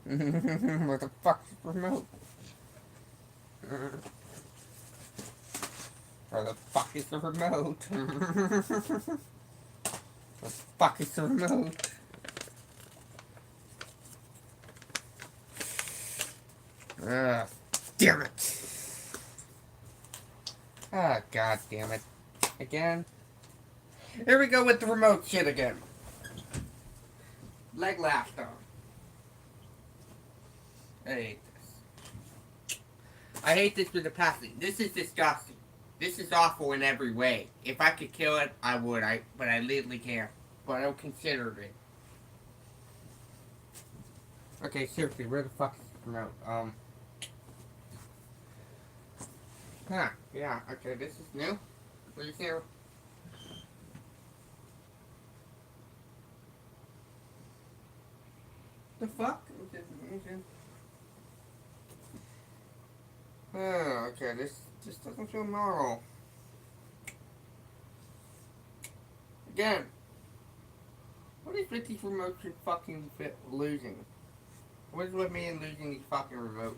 What the fuck's the remote? Where the fuck is the remote? The fuck is the remote? Ugh, damn it. Ah, god damn it. Again? Here we go with the remote shit again. Leg laughter. I hate this. I hate this with a passion. This is disgusting. This is awful in every way. If I could kill it, I would. But I legally can't. But I don't consider it. Okay, seriously, where the fuck is the remote? Huh, yeah, okay, this is new. What is here? The fuck? Oh, okay, this doesn't feel normal. Again, what is with these remotes and fucking losing? What is with me and losing these fucking remotes?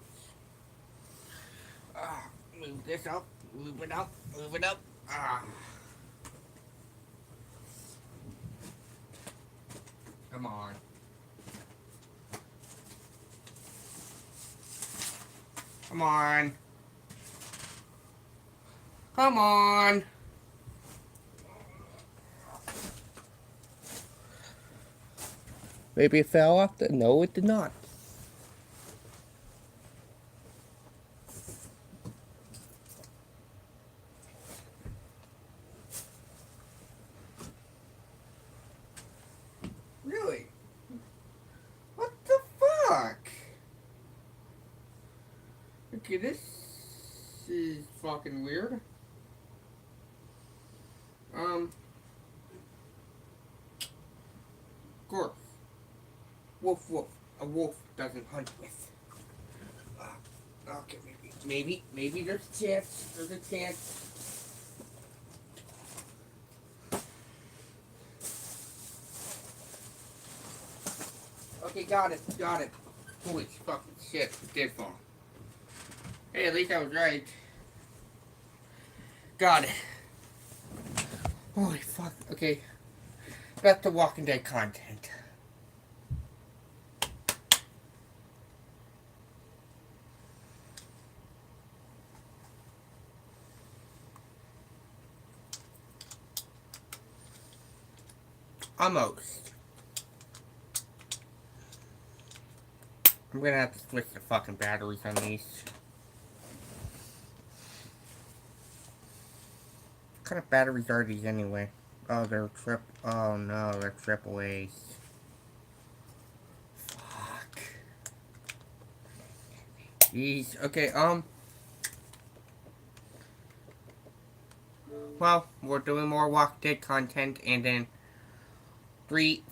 Ah, move this up, move it up, move it up. Ah, come on. Come on. Come on. Maybe it fell off. No, it did not. Really? What the fuck? Okay, this is fucking weird. Of course. Woof woof. A wolf doesn't hunt with. Okay, maybe there's a chance. There's a chance. Okay, got it. Holy fucking shit, it did fall. Hey, at least I was right. Got it. Holy fuck. Okay. Back to Walking Dead content. Almost. I'm gonna have to switch the fucking batteries on these. What kind of batteries are these anyway? Oh, oh no, they're triple A's. Fuck. Jeez. Okay, well, we're doing more Walking Dead content, and then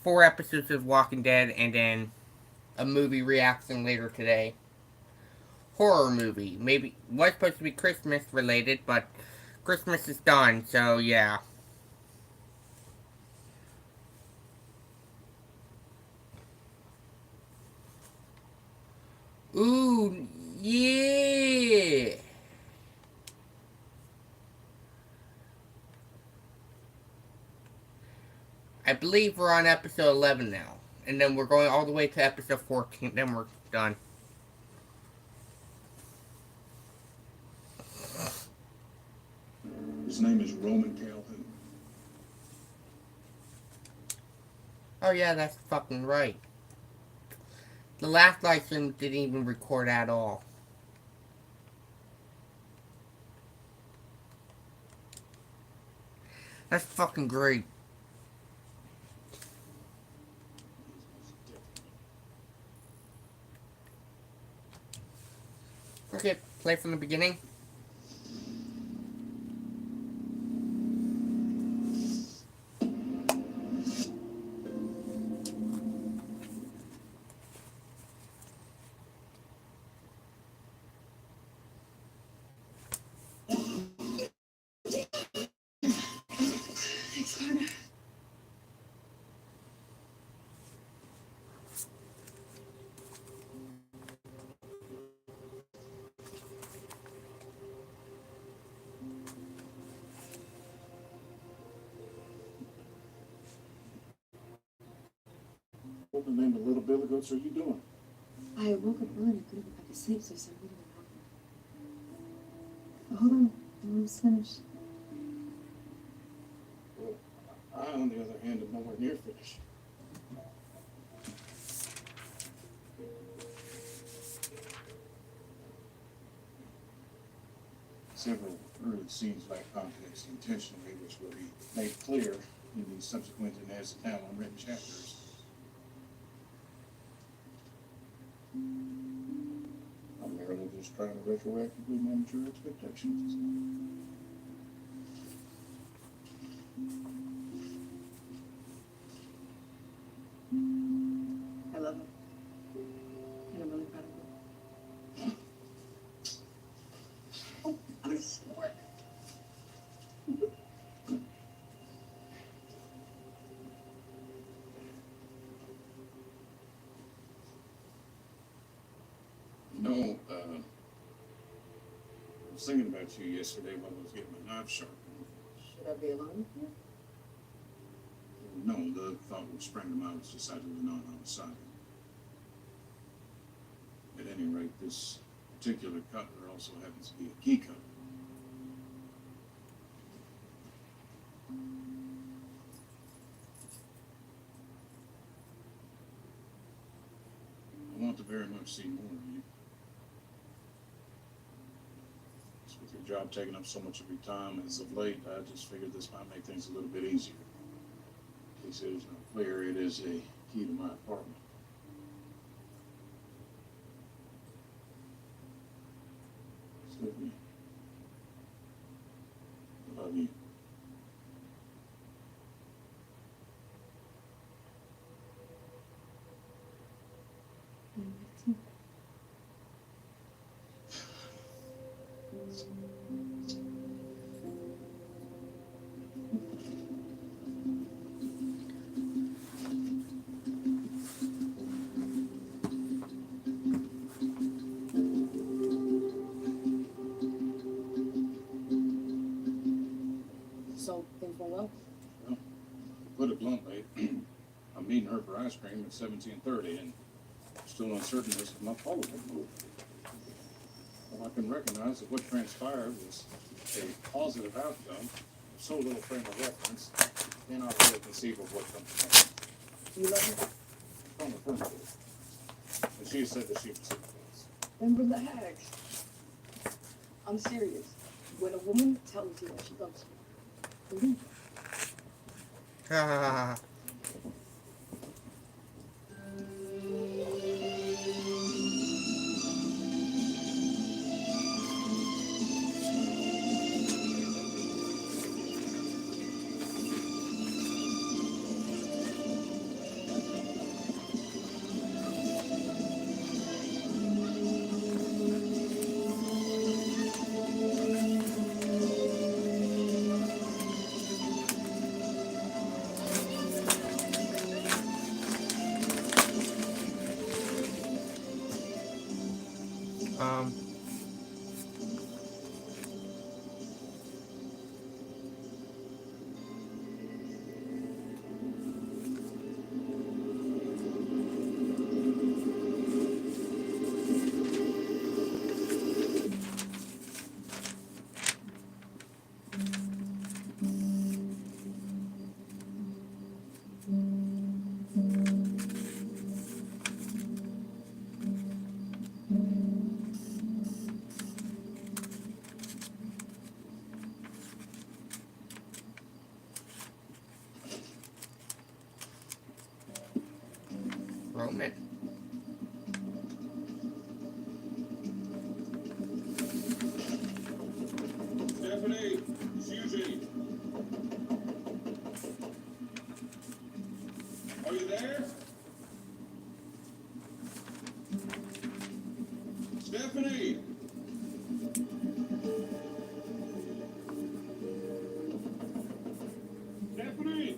4 episodes of Walking Dead, and then a movie reaction later today. Horror movie. Maybe, was supposed to be Christmas related, but Christmas is done, so yeah. Ooh, yeah. I believe we're on episode 11 now. And then we're going all the way to episode 14. Then we're done. His name is Roman Calhoun. Oh yeah, that's fucking right. The last live stream didn't even record at all. That's fucking great. Okay, play from the beginning. the name of Little Billy Goats are you doing? I woke up early and I couldn't go back to sleep, so I started reading a novel. Hold on, I'm almost finished. Well, I, on the other hand, am nowhere near finished. Several early scenes lack context intentionally, which will be made clear in the subsequent and as of now unwritten chapters. I'm merely just trying to retroactively manage your expectations. I love it. And I'm really proud of you. Oh, I swear. I was thinking about you yesterday while I was getting my knife sharpened. Should I be alone with you? No, the thought would spring to mind was decidedly not on the side. At any rate, this particular cutler also happens to be a key cutter. I want to very much see more of you. Just with your job taking up so much of your time as of late, I just figured this might make things a little bit easier. In case it is not clear, it is a key to my apartment. Stephanie, I love you. So, things went well? Well, to put it bluntly, I'm meeting her for ice cream at 17:30, and still uncertain as to my follow-up move. Well, I can recognize that what transpired was a positive outcome, so little frame of reference, cannot really conceive of what comes next. You love her? From the affirmative. And she said that she reciprocates. Then relax. I'm serious. When a woman tells you that she loves you, believe her. Ah, um, Roman. Stephanie, it's Eugene. Are you there? Stephanie! Stephanie!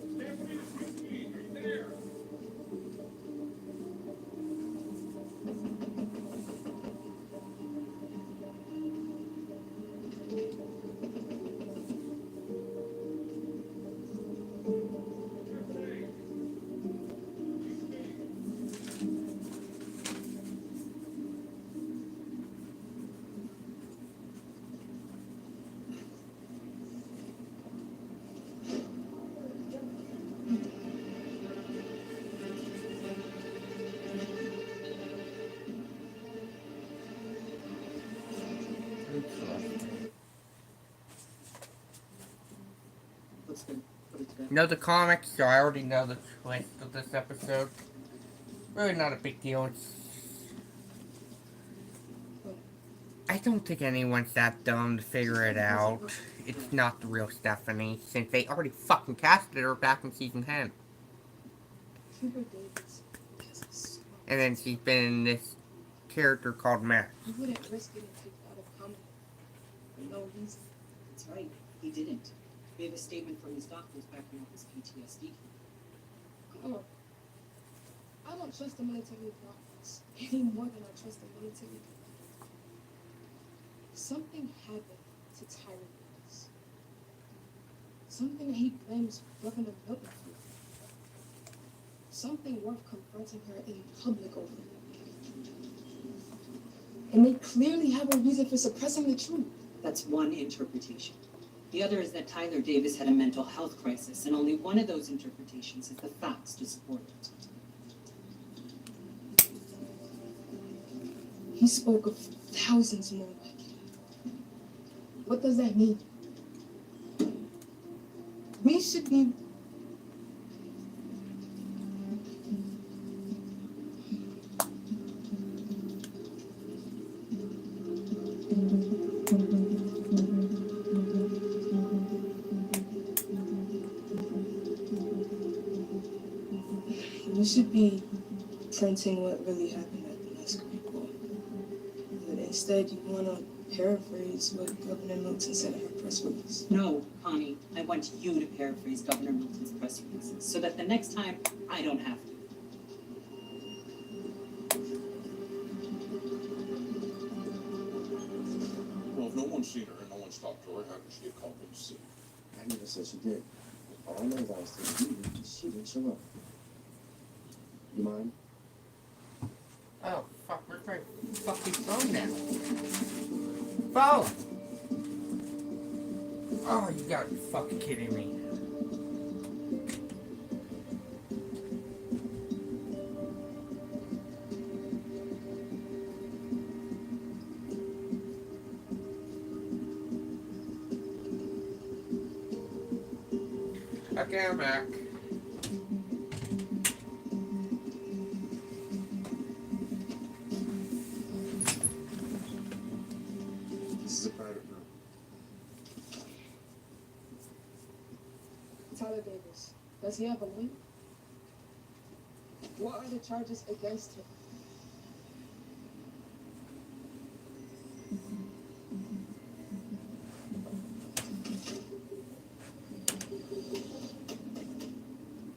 Stephanie, it's Eugene. Are you there? Stephanie! know the comics, so I already know the twist of this episode. Really not a big deal. I don't think anyone's that dumb to figure it out. It's not the real Stephanie, since they already fucking casted her back in season 10. Huber Davis has a smart. And then she's been in this character called Max. He wouldn't risk getting kicked out of comedy for no reason. That's right, he didn't. We have a statement from his doctors backing up his PTSD. Come on. I don't trust the military doctors any more than I trust the military. Something happened to Tyler Davis. Something that he blames Governor Milton for. Something worth confronting her in public over. And they clearly have a reason for suppressing the truth. That's one interpretation. The other is that Tyler Davis had a mental health crisis, and only one of those interpretations has the facts to support it. He spoke of thousands more like him. What does that mean? We should be. We should be printing what really happened at the Muscovy Ball. But instead, you want to paraphrase what Governor Milton said in her press release. No, Connie, I want you to paraphrase Governor Milton's press releases so that the next time I don't have to. Well, if no one's seen her and no one's talked to her, how could she have called in sick? I never said she did. All I know is I was telling you she didn't show up. You mind? Oh, fuck, where's my fucking phone now? Phone! Oh, you gotta be fucking kidding me. Okay, I'm back. This is a private room. Tyler Davis, does he have a link? What are the charges against him?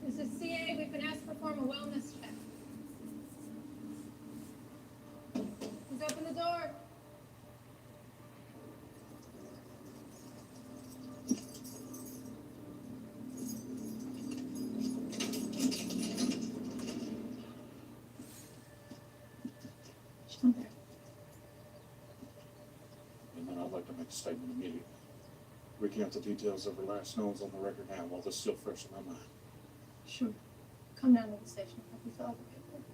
This is CA. We've been asked to perform a wellness check. Please open the door. Come back. And then I'd like to make a statement immediately. Recount the details of her last knowns on the record now while this is still fresh in my mind. Sure. Come down to the station. I'll be fill out the paperwork.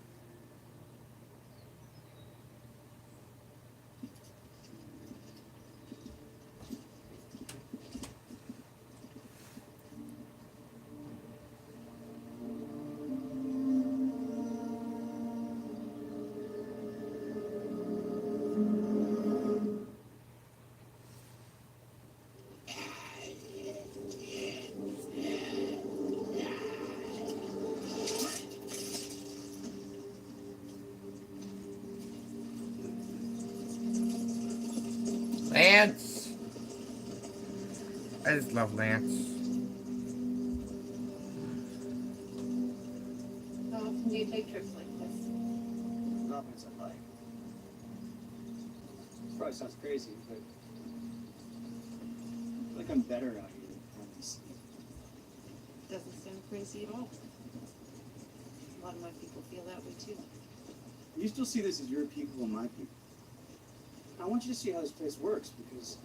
Lance! I just love Lance. How often do you take trips like this? Not much I like. This probably sounds crazy, but I feel like I'm better out here than I see. Doesn't sound crazy at all. A lot of my people feel that way too. You still see this as your people and my people. I want you to see how this place works because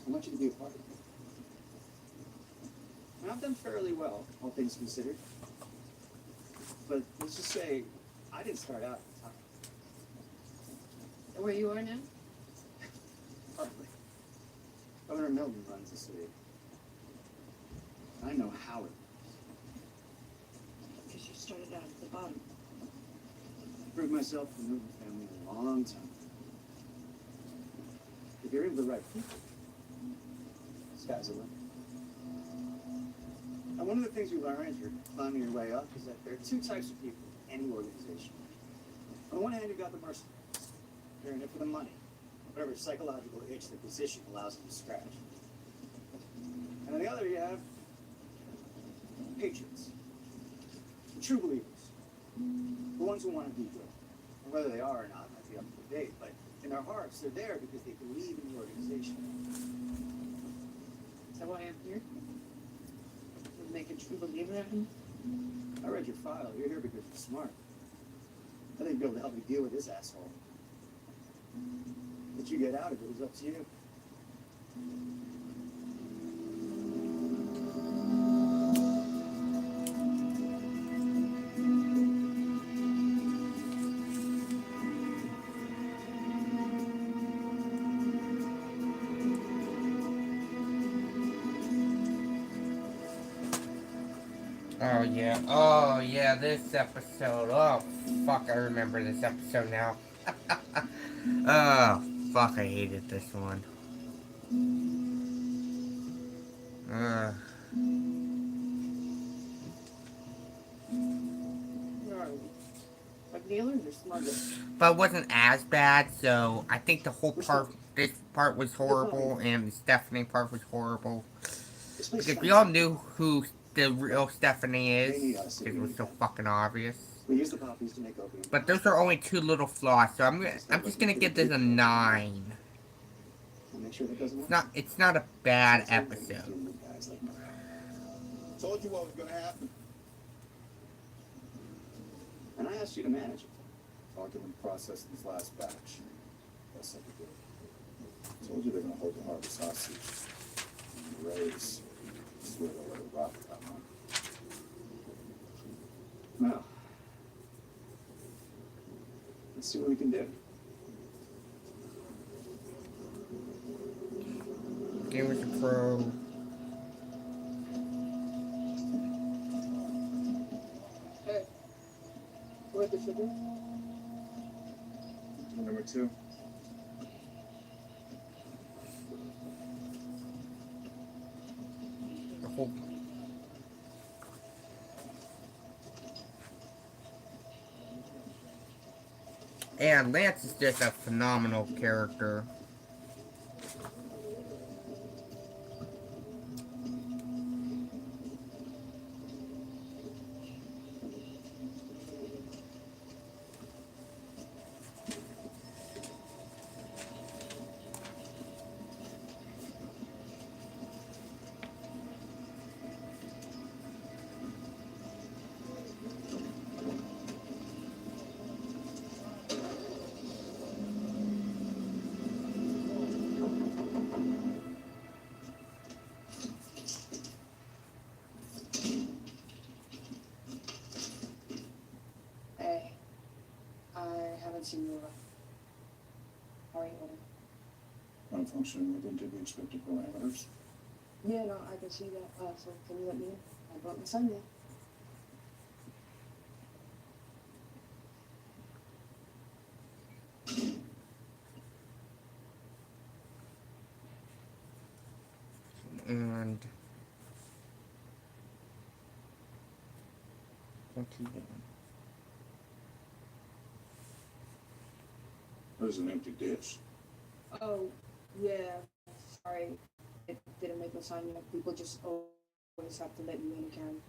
I want you to be a part of it. And I've done fairly well, all things considered. But let's just say I didn't start out at the top. Where you are now? Hardly. Governor Milton runs the city. I know how it Because you started out at the bottom. I proved myself to the Newton family a long time. If you're in the right people, sky's the limit. And one of the things you learn as you're climbing your way up is that there are two types of people in any organization. On the one hand, you've got the mercenaries. They're in it for the money, whatever psychological itch the position allows them to scratch. And on the other, you have patriots, the true believers, the ones who want to be good. And whether they are or not might be up for debate, but in their hearts, they're there because they believe in the organization. Is that why I'm here? To make a true believer of him? I read your file. You're here because you're smart. I think Bill will help you deal with this asshole. What you get out of it is up to you. Oh yeah, this episode. Oh fuck, I remember this episode now. Oh fuck, I hated this one. Where are we? Like dealers or smugglers? But it wasn't as bad, so I think the whole part, this part was horrible, and the Stephanie part was horrible. This place Because is we all knew who the real Stephanie is, because it was so fucking obvious. We use the poppies to make opium. But those are only two little flaws, so I'm just gonna give this a 9. We'll make sure that doesn't It's not a bad episode. Told you what was gonna happen. And I asked you to manage it. Document processed this last batch. That's like a good. Told you they're gonna hold the harvest hostage. And raise. Swear they'll let it rock that one. Well, let's see what we can do. Game with the Pro. Hey, where'd the sugar? Number 2. The whole. And Lance is just a phenomenal character. Hey, I haven't seen you. How are you holding? I'm functioning within the expected parameters. Yeah, no, I can see that. So can you let me in? I brought my son there. And 21. There's an empty dish. Oh, yeah. Sorry. It didn't make me sign yet. People just always have to let you in, Karen.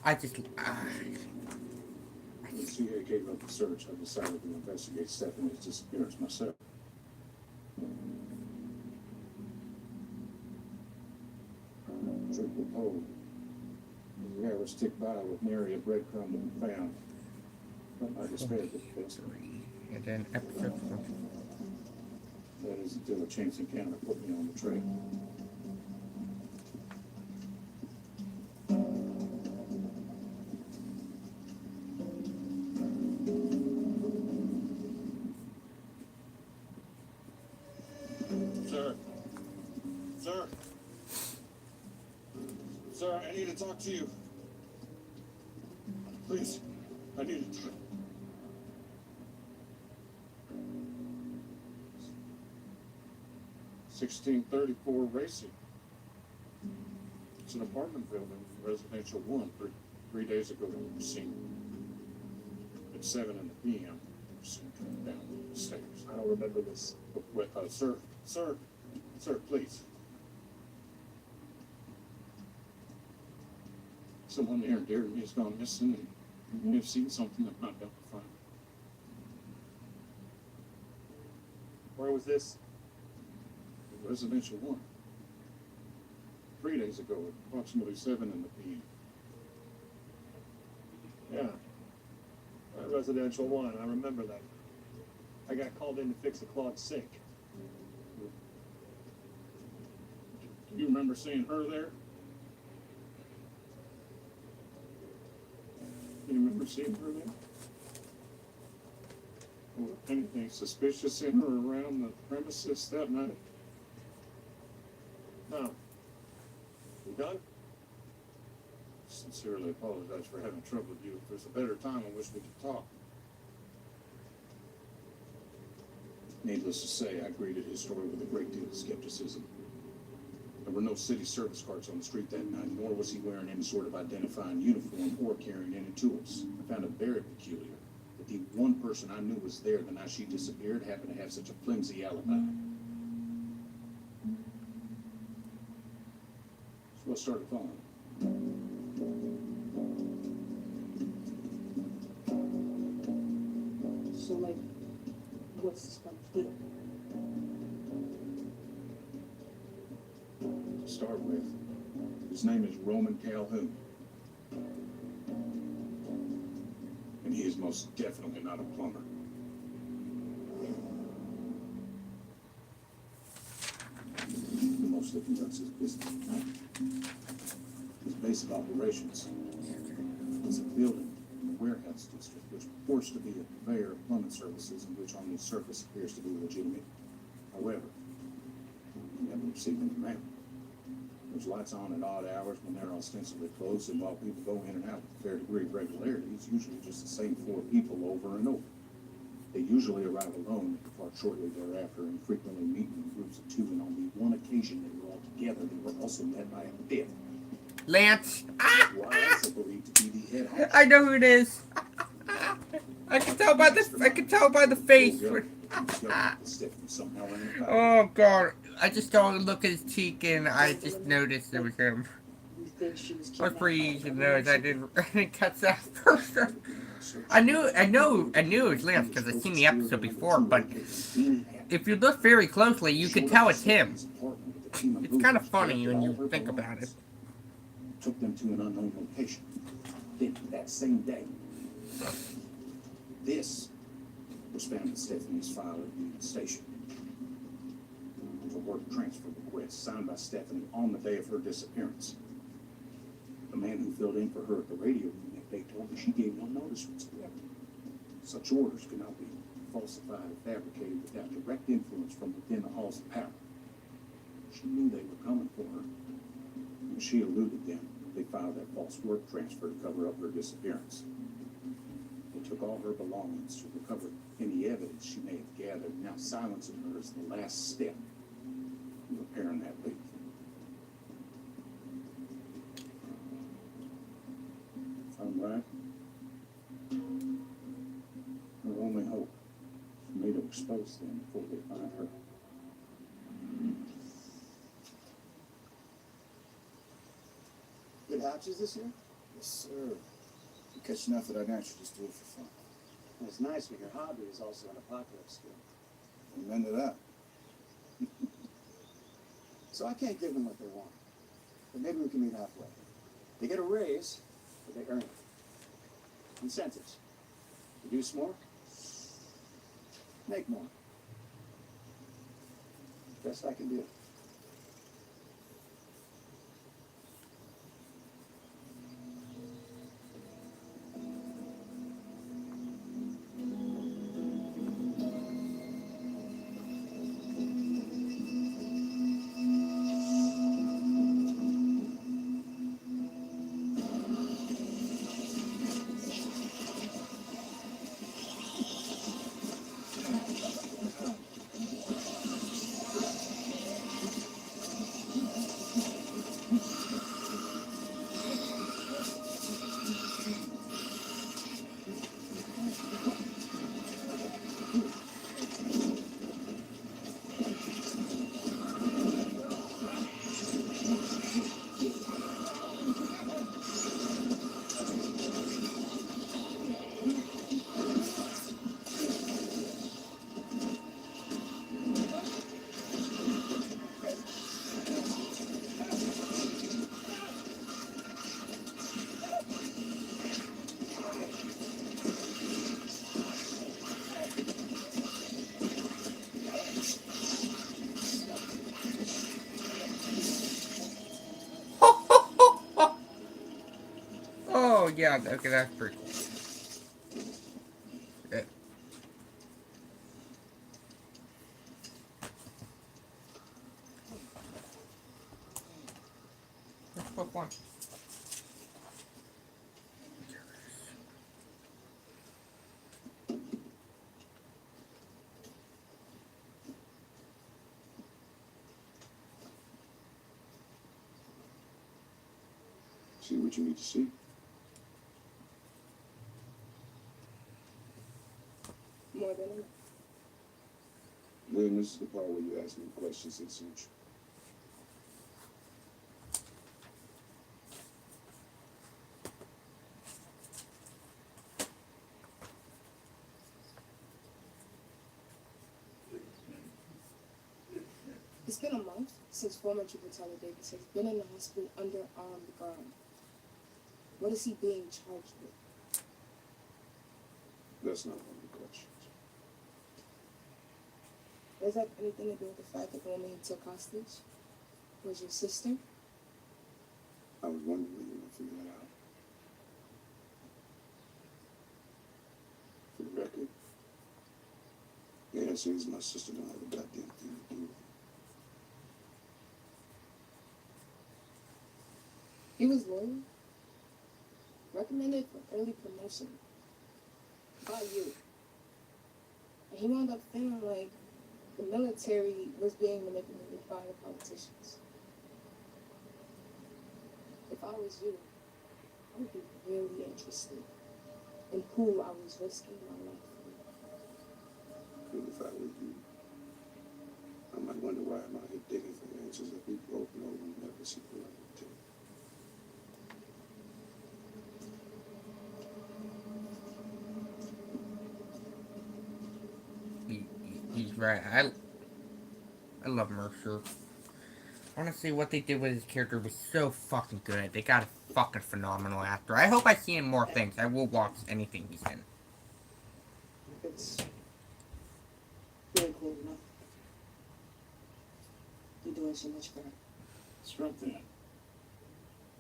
I just. When the CA gave up the search, I decided to investigate Stephanie's disappearance myself. Truth be told, if you ever stick by with nary a breadcrumb to be found, but I despaired this case. And then episode 4. That is until a chance encounter put me on the trail. Sir. Sir. need to talk to you. Please, I need to talk. $1634 Racing. It's an apartment building, residential one. Three days ago, we were seen at 7 in the p.m. We were seen coming down the stairs. I don't remember this. Sir, please. Someone near and dear to me has gone missing, and we have seen something that not been defined. Where was this? Residential one. 3 days ago, at approximately 7 in the p.m. Yeah. Residential one, I remember that. I got called in to fix a clogged sink. Do you remember seeing her there? You remember seeing her there? Or anything suspicious in her around the premises that night? No. You done? Sincerely apologize for having trouble with you. If there's a better time, I wish we could talk. Needless to say, I greeted his story with a great deal of skepticism. There were no city service cards on the street that night, nor was he wearing any sort of identifying uniform or carrying any tools. I found it very peculiar that the one person I knew was there the night she disappeared happened to have such a flimsy alibi. So I started following him. So, like, what's this gonna do? To start with, his name is Roman Calhoun. And he is most definitely not a plumber. He mostly conducts his business at night. His base of operations is a building in the warehouse district, which purports to be a purveyor of plumbing services and which on the surface appears to be legitimate. However, we never received any mail. There's lights on at odd hours when they're ostensibly closed, and while people go in and out with a fair degree of regularity, it's usually just the same 4 people over and over. They usually arrive alone and depart shortly thereafter, and frequently meet in groups of 2, and on the one occasion they were all together, they were also met by a 5th. Lance. Ah! Who I also believe to be the head honcho. I know who it is. I can tell by the face. Somehow ran it back. Oh god. I just don't look at his cheek and I just noticed it was him. You think she was It was pretty kidnapped easy to by notice. I didn't catch that first. I knew it was Lance because I've seen the episode before, but if you look very closely, you can tell it's him. It's kind of funny when you think about it. Took them to an unknown location. Then, that same day, this was found in Stephanie's file at the station. A work transfer request signed by Stephanie on the day of her disappearance. The man who filled in for her at the radio room that day told me she gave no notice whatsoever. Such orders could not be falsified or fabricated without direct influence from within the halls of power. She knew they were coming for her. When she eluded them, they filed that false work transfer to cover up her disappearance. They took all her belongings to recover any evidence she may have gathered. Now silencing her is the last step in repairing that leak. If I'm right, her only hope is for me to expose them before they find her. Good hatches this year? Yes, sir. You catch enough that I naturally just do it for fun. It's nice when your hobby is also an apocalypse skill. Amen to that. So I can't give them what they want. But maybe we can meet halfway. They get a raise, but they earn it. Incentives. Produce more, make more. Best I can do. Oh, yeah, okay, that's pretty cool. Yeah. Let's book one. See what you need to see. More than enough. Then this is the part where you ask me questions that suit you. It's been a month since former Trooper Tyler Davis has been in the hospital under armed guard. What is he being charged with? That's not one of the questions. Does that have anything to do with the fact that the woman he took hostage was your sister? I was wondering when you were going to figure that out. For the record, the answer is my sister don't have a goddamn thing to do with it. He was loyal, recommended for early promotion by you. And he wound up feeling like the military was being manipulated by the politicians. If I was you, I would be really interested in who I was risking my life for. And if I were you, I might wonder why I'm out here digging for answers that we both know we'll never see the light of day. He's right. I love Mercer. Honestly, what they did with his character was so fucking good. They got a fucking phenomenal actor. I hope I see him more things. I will watch anything he's in. It's really cool, you know? You're doing so much for her. It's right there.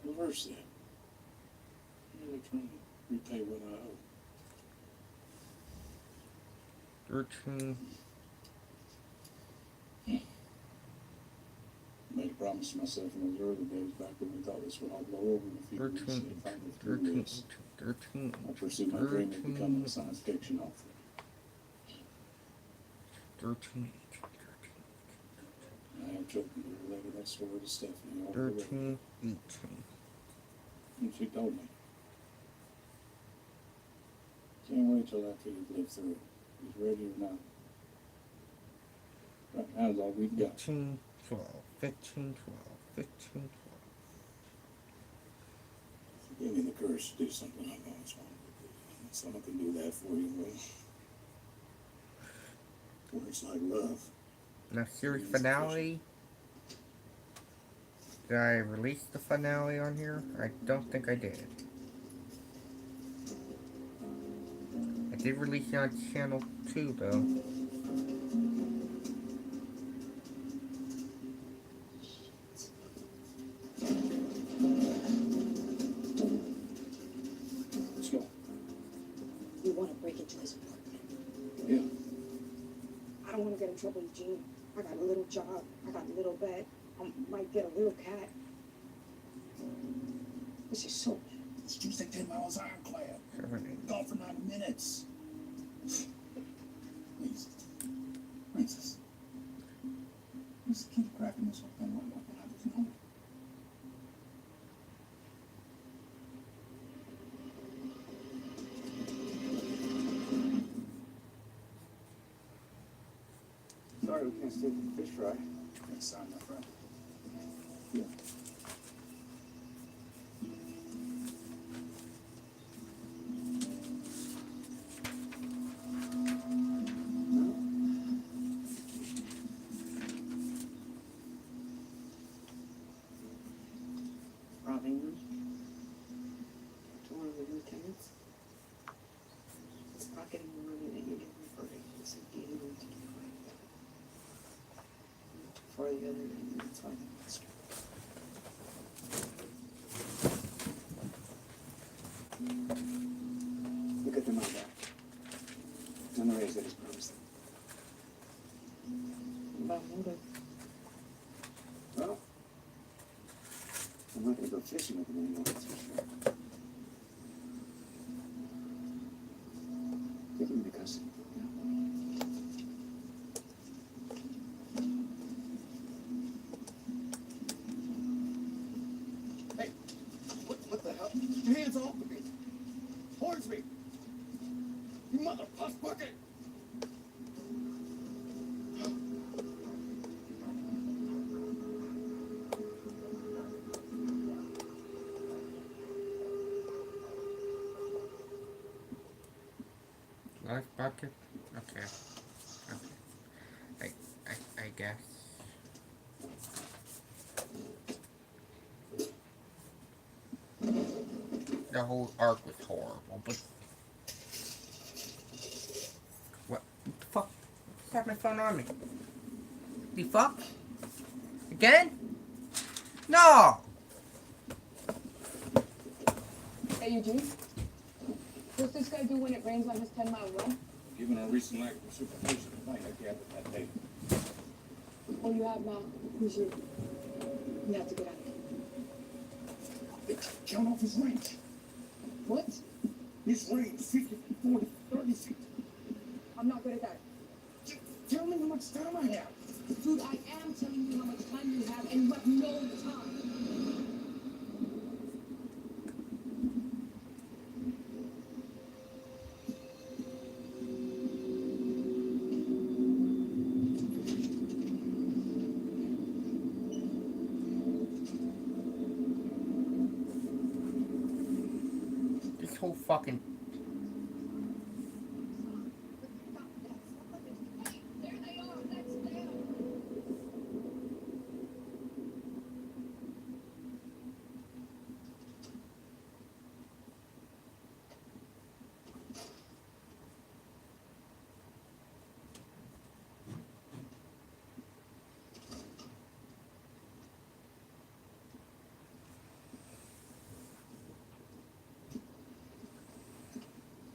Reverse that. I'm really trying to repay what I owe. 13. I made a promise to myself in those early days back when we thought this would all blow over in a few weeks. 13. If I go through 13. this, 13. I'll pursue my dream of becoming a science fiction author. 13. I have children who related that story to Stephanie all the way. 13. 18. And she told me. Can't wait till after you've lived through it. He's ready or not. Right now is all we've got. 15, 12, 15, 12, 15, 12. Give me the courage to do something I've always wanted to do. And someone can do that for you, well. Words like love. Now, series finale. Did I release the finale on here? I don't think I did. I did release it on channel 2, though. Let's go. You want to break into his apartment. Yeah. I don't want to get in trouble, Eugene. I got a little job. I got a little bed. I might get a little cat. This is so bad. It's Tuesday 10 miles ironclad. 7, Gone for 9 minutes. Please. Princess. Just keep cracking this whole thing right up and I just know it. Sorry we can't stay for the fish fry. Great sign, my friend. Yeah. Robbing them to one of the lieutenants. It's pocketing the money that you give him for agents and getting them to do right. For the other end, that's why they must. Look at the money back. And the raise that he's promised them. About motive. Well, I'm not gonna go fishing with him anymore, that's for sure. Give him the custody. Hey, what the hell? Your hands off of me! Towards me! You mother puss bucket! Life bucket? Okay. Okay. I guess. The whole arc was horrible, but what the fuck? Just have my phone on me. The fuck? Again? No! Hey, Eugene. What's this guy do when it rains on his 10-mile run? Given our recent lack of precipitation, I think I gathered that data. Oh, you have now. Who's you? You have to get out of here. It's count off his range. What? His range, 50, 40, 30 feet. I'm not good at that. Tell me how much time I have. Dude, I am telling you how much time you have, and you have no time. This whole fucking There they are. That's them.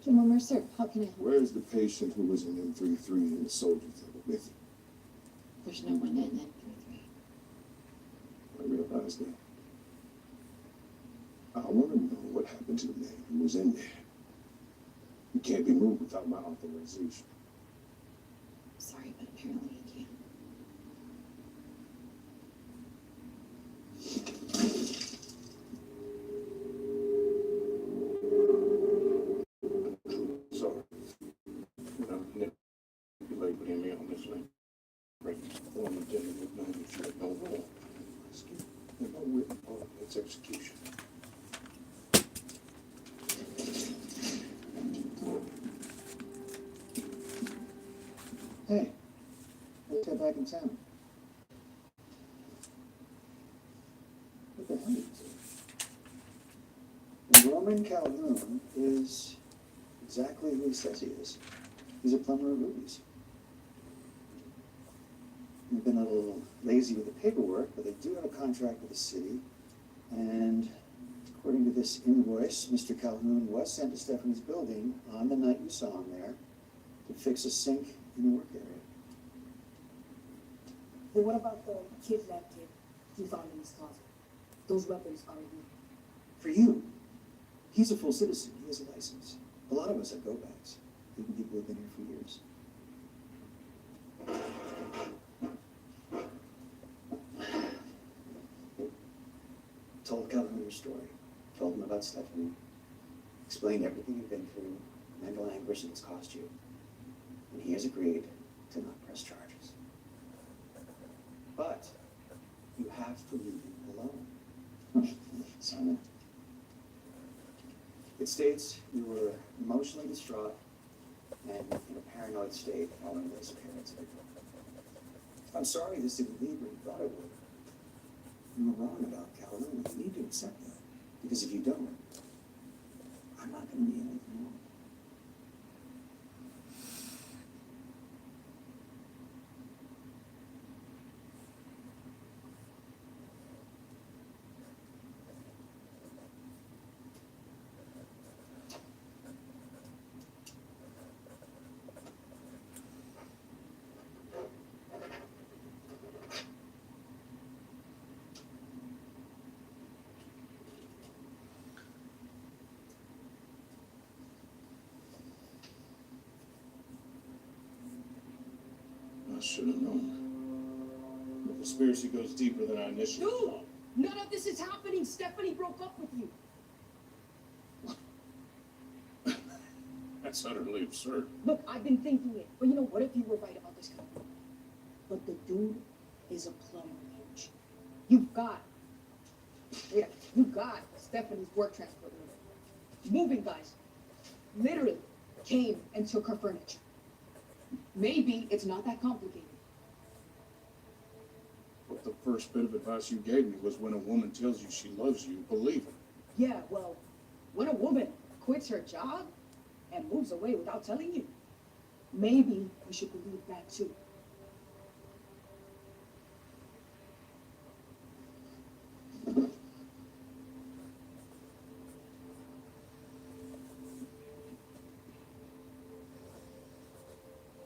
General Mercer, how can I help? Where's the patient who was in M33 and the soldiers that were with him? There's no one in it. I realize that. I want to know what happened to the man who was in there. He can't be moved without my authorization. Sorry, but apparently you can't. Sorry. I'm manipulating me on this thing. Right. Former General would know that you had no role. And no written part of its execution. Hey, let's get back in town. What the hell is it? Roman Calhoun is exactly who he says he is. He's a plumber of rubies. They've been a little lazy with the paperwork, but they do have a contract with the city. And according to this invoice, Mr. Calhoun was sent to Stephanie's building on the night you saw him there to fix a sink in the work area. Then what about the kidnapped kid you found in his closet? Those weapons are you. For you, he's a full citizen. He has a license. A lot of us have go-backs, even people who've been here for years. Told Calhoun your story. Told him about Stephanie. Explained everything you've been through, mental anguish it's cost you. And he has agreed to not press charges. But you have to leave him alone. Simon. It states you were emotionally distraught and in a paranoid state following the disappearance of your girlfriend. I'm sorry this didn't lead where you thought it would. You were wrong about Calhoun. You need to accept that. Because if you don't, I'm not going to be anything more. should have known. The conspiracy goes deeper than I initially Dude! thought. None of this is happening. Stephanie broke up with you. That's utterly absurd. Look, I've been thinking it. But you know, what if you were right about this guy? But the dude is a plumber, Huge. You got Stephanie's work transport number. Moving guys literally came and took her furniture. Maybe it's not that complicated. But the first bit of advice you gave me was when a woman tells you she loves you, believe her. Yeah, well, when a woman quits her job and moves away without telling you, maybe we should believe that too.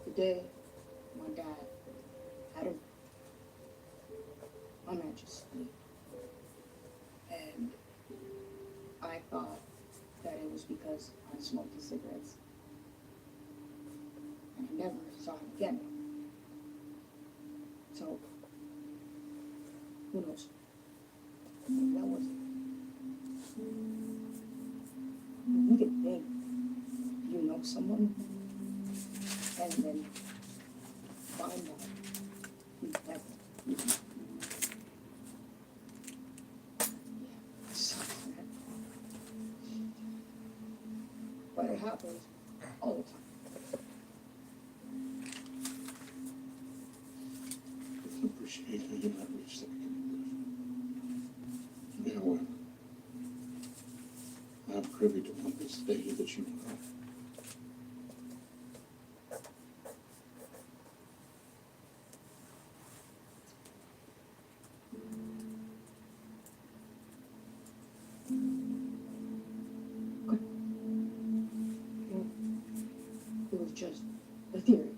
Today, my dad had a unregistered, and I thought that it was because I smoked his cigarettes, and I never saw him again. So, who knows? Maybe that was it. You could think you know someone, and then find out you never. Yeah, sucks, man. But it happens all the time. I appreciate how you let me second. However, I'm privy to one this data that you know. It was just a theory.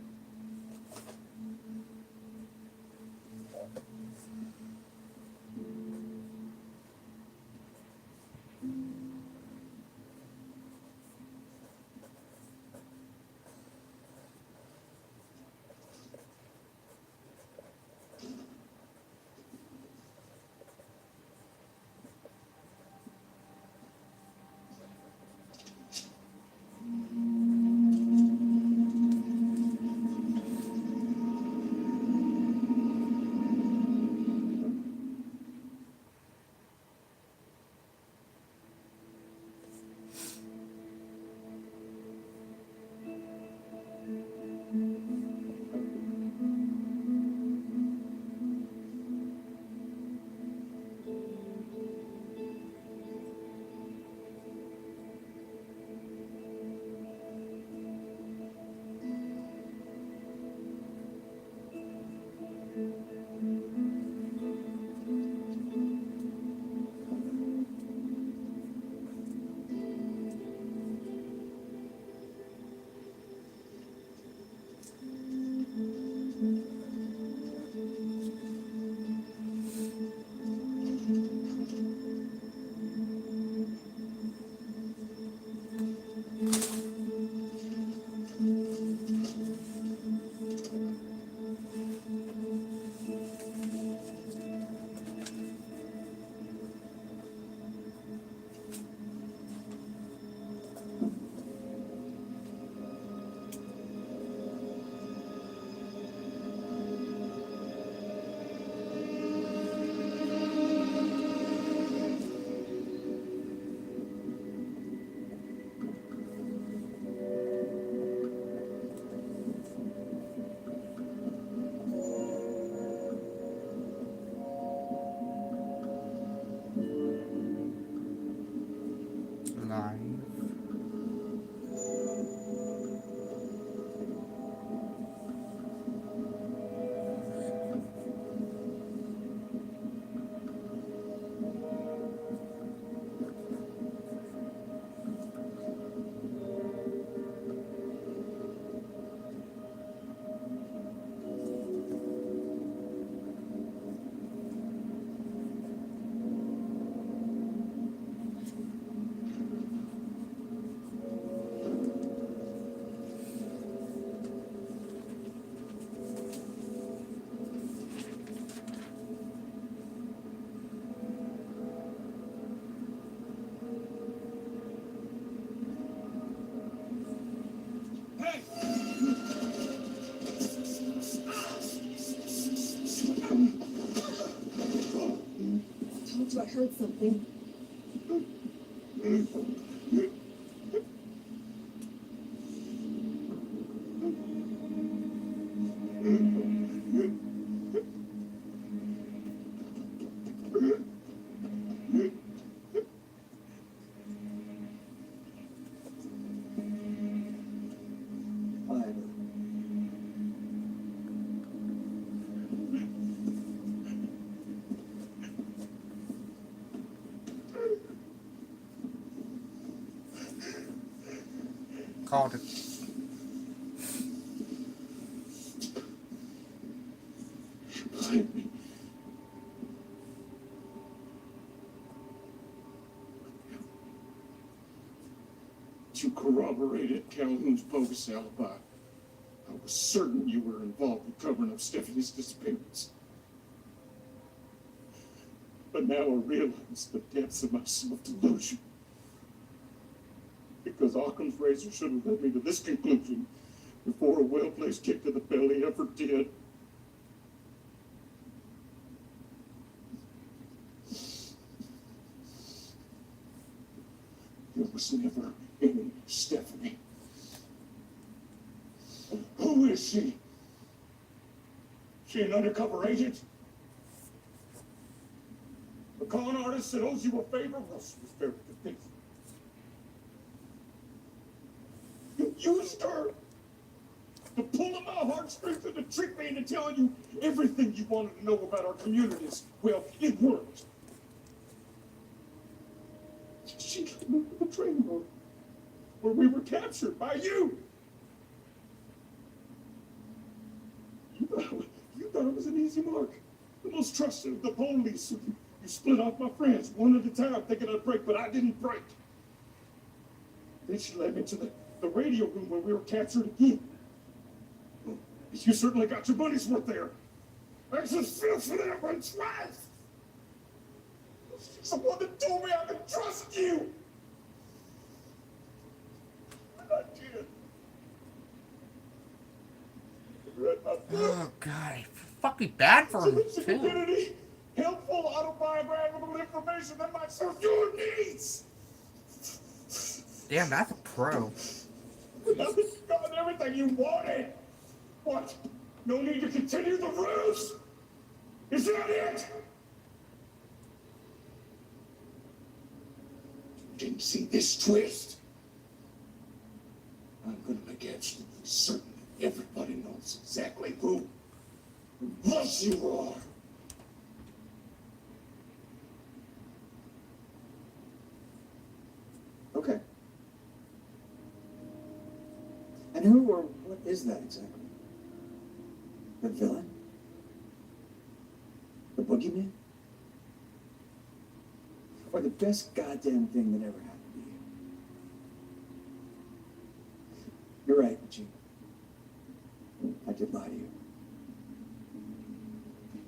Live. heard something. Whatever. Called it. Behind me. You corroborated Calhoun's bogus alibi. I was certain you were involved in covering up Stephanie's disappearance. But now I realize the depths of my self-delusion. Because Occam's razor should have led me to this conclusion before a well-placed kick to the belly ever did. There was never any Stephanie. Who is she? She an undercover agent? A con artist that owes you a favor? Well, she was very convincing. You used her to pull at my heartstrings and to trick me into telling you everything you wanted to know about our communities. Well, it worked. She led me to the train road where we were captured by you. You thought it was an easy mark. The most trusted of the police. You split off my friends one at a time, thinking I'd break, but I didn't break. Then she led me to the radio room where we were captured again. You certainly got your money's worth there. I just feel for that one twice. She's the one that told me I could trust you. And I did. I read my book. Oh god, I feel fucking bad for him It's a too. community, helpful autobiographical information that might serve your needs. Damn, that's a pro. Now that you've gotten everything you wanted, what? No need to continue the ruse? Is that it? Didn't see this twist? I'm gonna make absolutely certain that everybody knows exactly who and what you are. Okay. And who or what is that exactly? The villain? The boogeyman? Or the best goddamn thing that ever happened to you? You're right, Eugene. I did lie to you.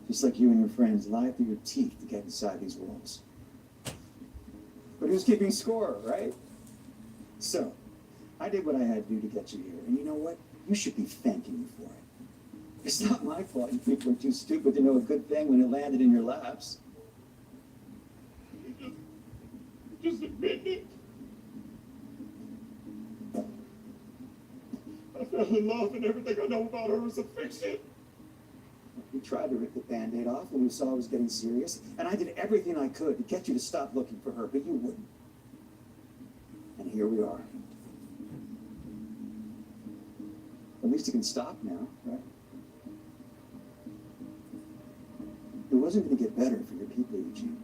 Just like you and your friends lied through your teeth to get inside these walls. But who's keeping score, right? So, I did what I had to do to get you here. And you know what? You should be thanking me for it. It's not my fault you people are too stupid to know a good thing when it landed in your laps. Just admit it. I fell in love and everything I know about her is a fiction. We tried to rip the Band-Aid off when we saw it was getting serious, and I did everything I could to get you to stop looking for her, but you wouldn't. And here we are. At least you can stop now, right? It wasn't going to get better for your people, Eugene.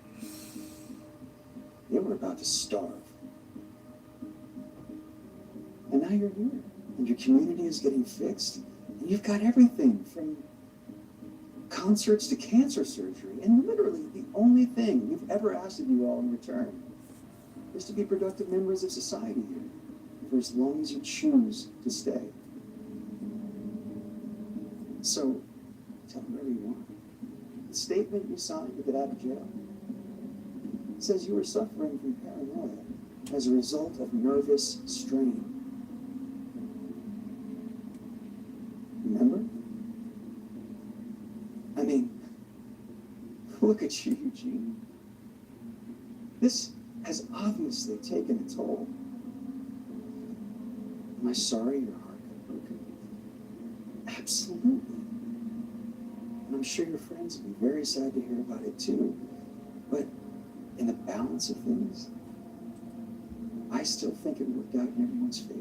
They were about to starve. And now you're here, and your community is getting fixed, and you've got everything from concerts to cancer surgery, and literally the only thing we've ever asked of you all in return is to be productive members of society here, for as long as you choose to stay. So, tell me whatever you want. The statement you signed to get out of jail says you were suffering from paranoia as a result of nervous strain. Remember? I mean, look at you, Eugene. This has obviously taken a toll. Am I sorry your heart got broken? Absolutely. And I'm sure your friends would be very sad to hear about it too. But in the balance of things, I still think it worked out in everyone's favor.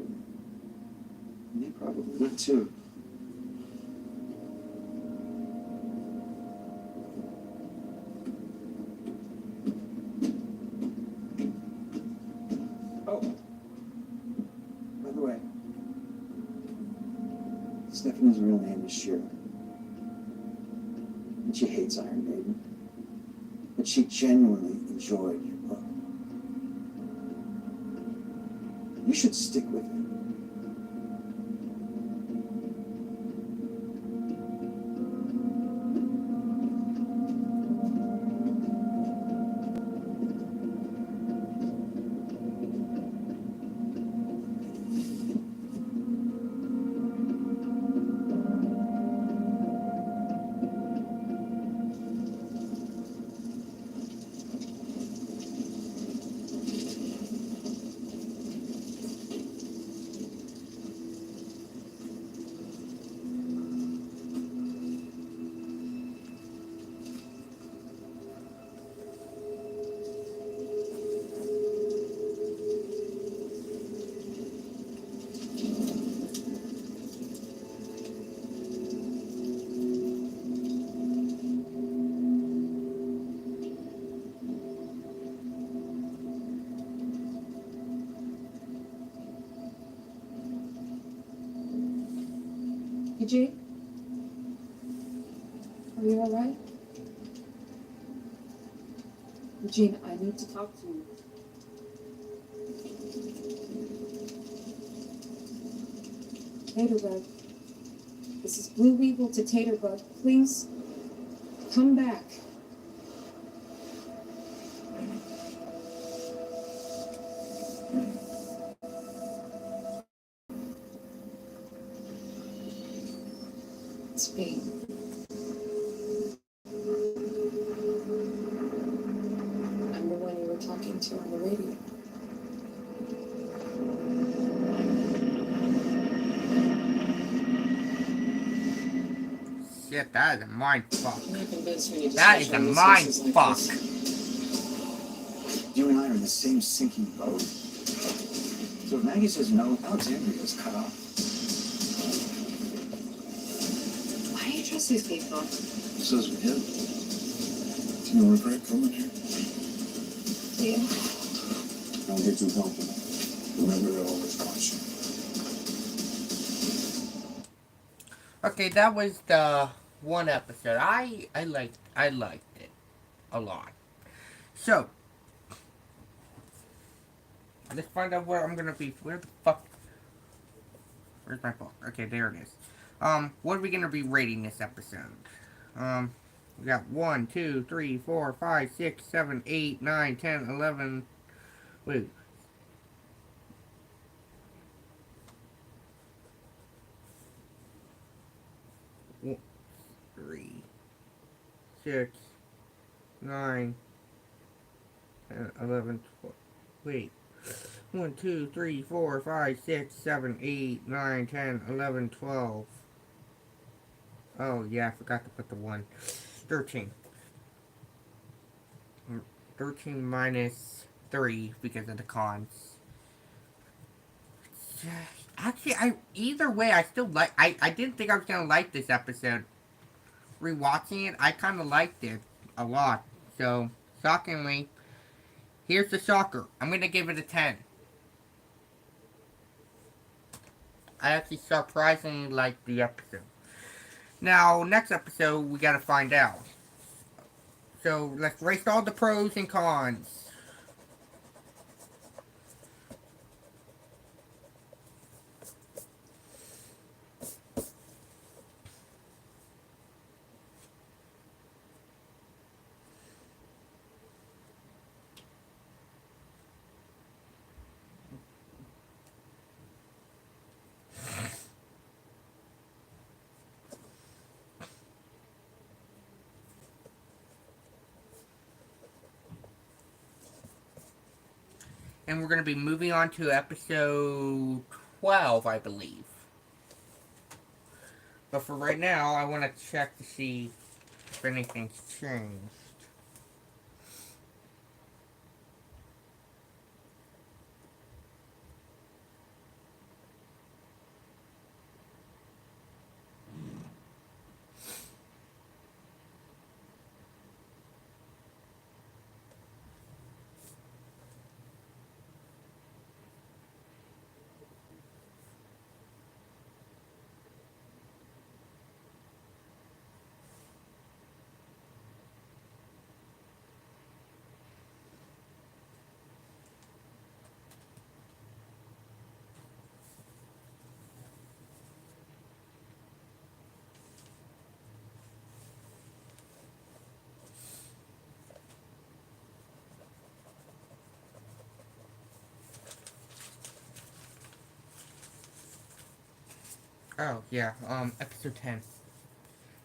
And they probably would too. Oh, by the way, Stephanie's real name is Shira. And she hates Iron Maiden. But she genuinely enjoyed your book. You should stick with it. EJ? Are you alright? Eugene, I need to talk to you. Taterbug. This is Blue Weevil to Taterbug. Please, come back. It's me. I'm the one you were talking to on the radio. Shit, that is a mind fuck. Can you convince me to That is a mind fuck. You and I are in the same sinking boat. So if Maggie says no, Alexandria is cut off. Why do you trust these people? Says we did. Do you regret coming here? Yeah. Don't get too comfortable. Remember to always caution. Okay, that was the one episode. I liked it a lot. So let's find out where I'm gonna be. Where the fuck? Where's my book? Okay, there it is. What are we gonna be rating this episode? We got 1, 2, 3, 4, 5, 6, 7, 8, 9, 10, 11. Wait. One, 3, 6, 9, 10, 11, 12. Wait. 1, 2, 3, 4, 5, 6, 7, 8, 9, 10, 11, 12. Oh, yeah, I forgot to put the 1. 13. 13 minus 3 because of the cons. Actually, either way, I still like. I didn't think I was gonna like this episode. Rewatching it, I kind of liked it a lot. So, shockingly, here's the shocker. I'm gonna give it a 10. I actually surprisingly liked the episode. Now, next episode, we gotta find out. So, let's rate all the pros and cons. And we're going to be moving on to episode 12, I believe. But for right now, I want to check to see if anything's changed. Oh, yeah, episode 10.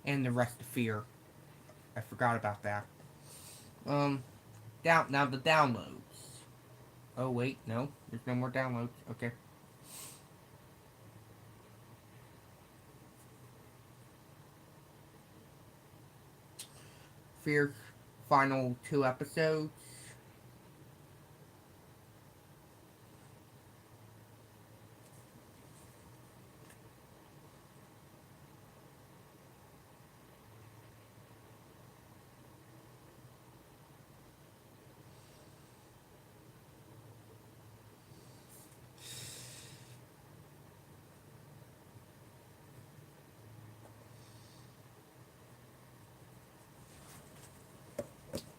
And the rest of Fear. I forgot about that. Now the downloads. Oh, wait, no. There's no more downloads. Okay. Fear's final 2 episodes.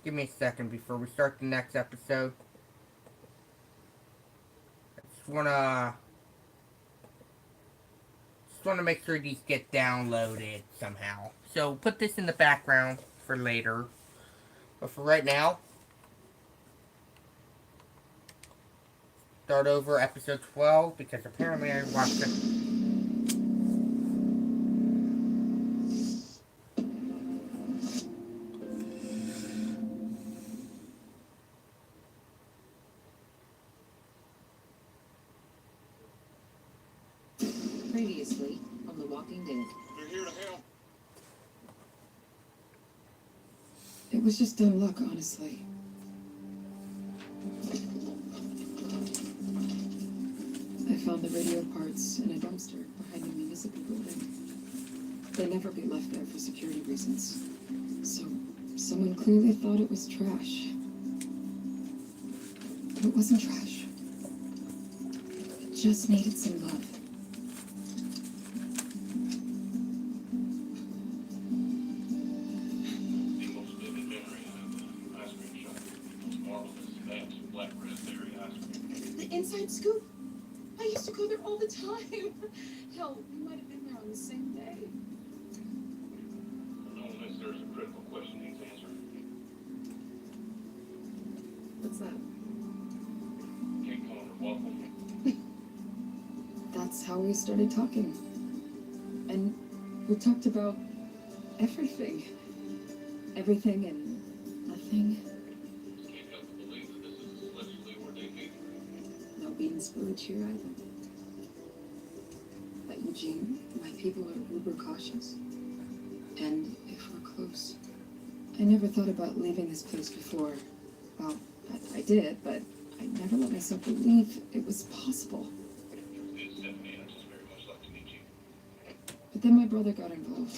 Give me a second before we start the next episode. I just wanna make sure these get downloaded somehow. So put this in the background for later. But for right now, start over episode 12 because apparently I watched it. Previously on The Walking Dead. You're here to help. It was just dumb luck, honestly. I found the radio parts in a dumpster behind the municipal building. They'd never be left there for security reasons. So, someone clearly thought it was trash. But it wasn't trash. It just needed some love. The most vivid memory of the ice cream shop. Those marvelous Babs black raspberry ice cream. The inside scoop. I used to go there all the time. Hell, we might have been there on the same day. Unless there's a critical question needs answered. What's that? Cake on or waffle? That's how we started talking. And we talked about everything. Everything and nothing. Can't help but believe that this is literally where they meet. No beans spillage here either. But Eugene, my people are uber cautious. And if we're close. I never thought about leaving this place before. Well, I did, but I never let myself believe it was possible. Truth is, Stephanie, I'd just very much like to meet you. But then my brother got involved.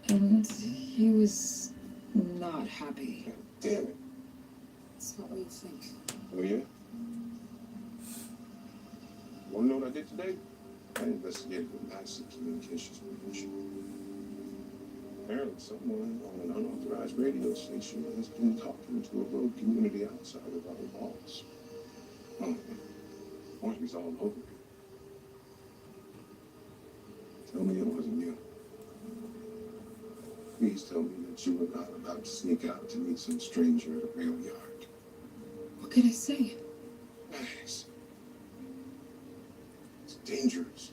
And he was not happy. Damn it. It's not what you think. Oh, yeah? Want to know what I did today? I investigated the massive communications pollution. Apparently someone on an unauthorized radio station has been talking to a rogue community outside of our walls. Oh, pointers all over it. Tell me it wasn't you. Please tell me that you were not about to sneak out to meet some stranger at a rail yard. What could I say? Max. It's dangerous.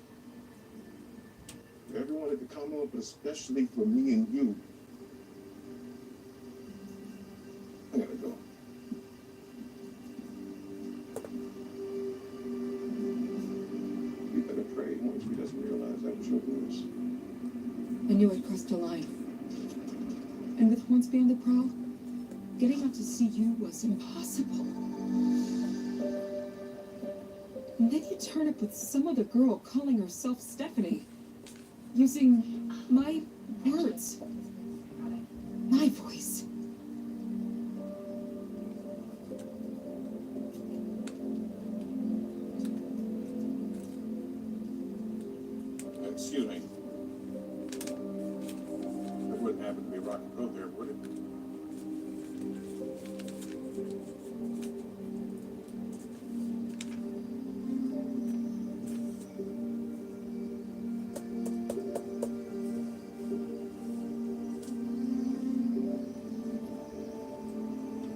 If everyone wanted to come up, especially for me and you. I gotta go. sure is. I knew I'd crossed a line. And with Hornsby on the prowl, getting out to see you was impossible. And then you turn up with some other girl calling herself Stephanie, using my words, my voice. Excuse me. There wouldn't happen to be rock and roll there, would it?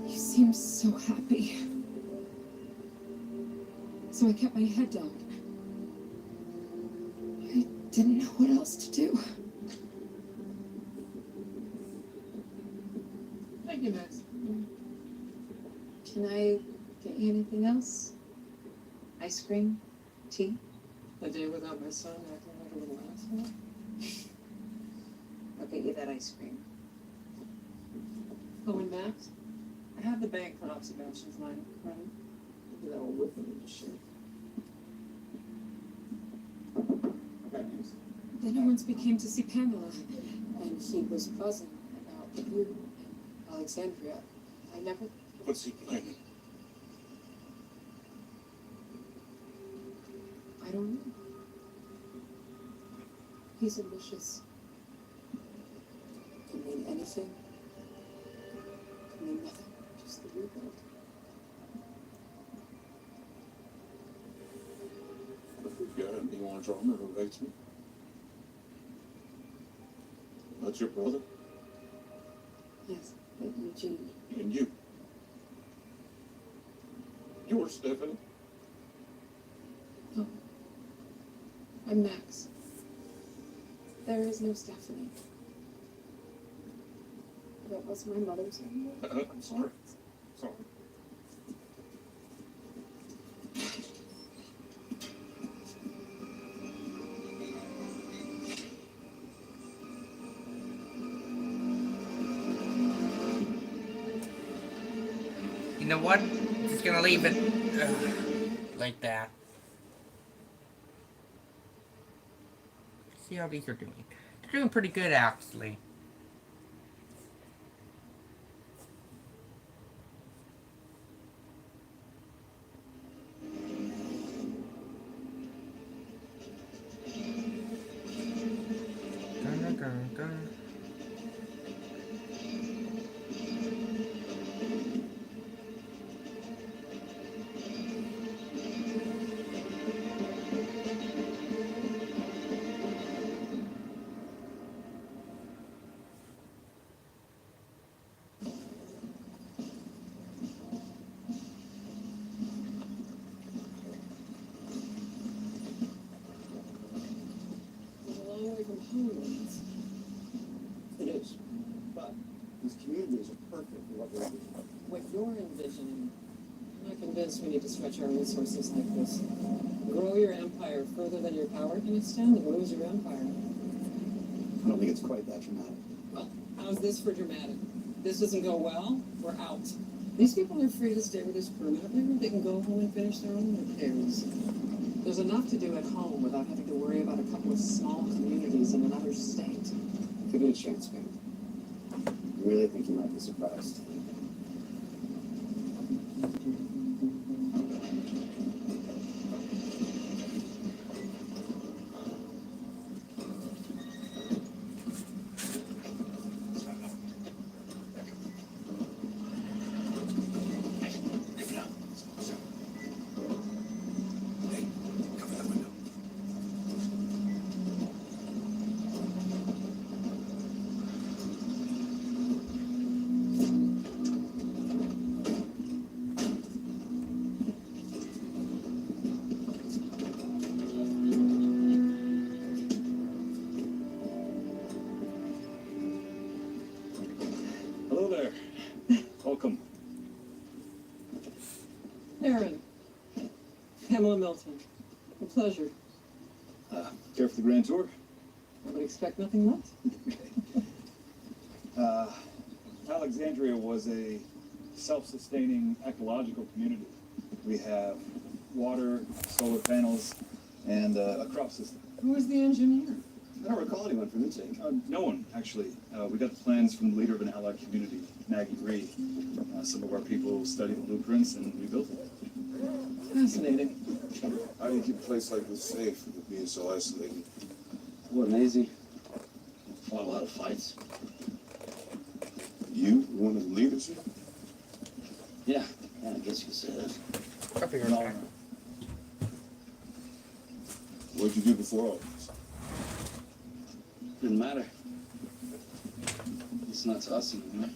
You seemed so happy. So I kept my head down. I didn't know what else to do. Thank you, Max. Can I get you anything else? Ice cream? Tea? A day without my son acting like a little asshole. I'll get you that ice cream. Oh, and Max, I have the bank for Oxy Sebastian's line of credit. I'll do that one with him and shit. Then Hornsby came to see Pamela, and he was buzzing about you and Alexandria. I never... What's he planning? I don't know. He's ambitious. Could mean anything. Could mean nothing. Just the rebuild. If we've got anything on drama who hates me. That's your brother? Yes, but Eugene. And you. You're Stephanie. No. I'm Max. There is no Stephanie. That was my mother's name. I'm sorry. Sorry. You know what? Just gonna leave it like that. See how these are doing. They're doing pretty good, actually. Dun, dun, dun. It's a long way from home, Lance. It is. But these communities are perfect for what we're doing. What you're envisioning, I'm not convinced we need to stretch our resources like this. Grow your empire further than your power can extend and lose your empire. I don't think it's quite that dramatic. Well, how's this for dramatic? This doesn't go well, we're out. These people are free to stay with us permanently, or they can go home and finish their own repairs. There's enough to do at home without having to worry about a couple of small communities in another state. Give it a chance, man. I really think you might be surprised. Hello there. Welcome. Aaron, Pamela Milton, a pleasure. Care for the grand tour? I would expect nothing less. Alexandria was a self-sustaining ecological community. We have water, solar panels, and a crop system. Who was the engineer? I don't recall anyone from Insane. No one, actually. We got the plans from the leader of an allied community, Maggie Reed. Some of our people studied the blueprints and we built it. Fascinating. How do you keep a place like this safe with it being so isolated? Wasn't easy. Fought a lot of fights. You, one of the leaders here? Yeah, I guess you could say that. I figured No, that. What'd you do before all this? Didn't matter. It's not to us anymore.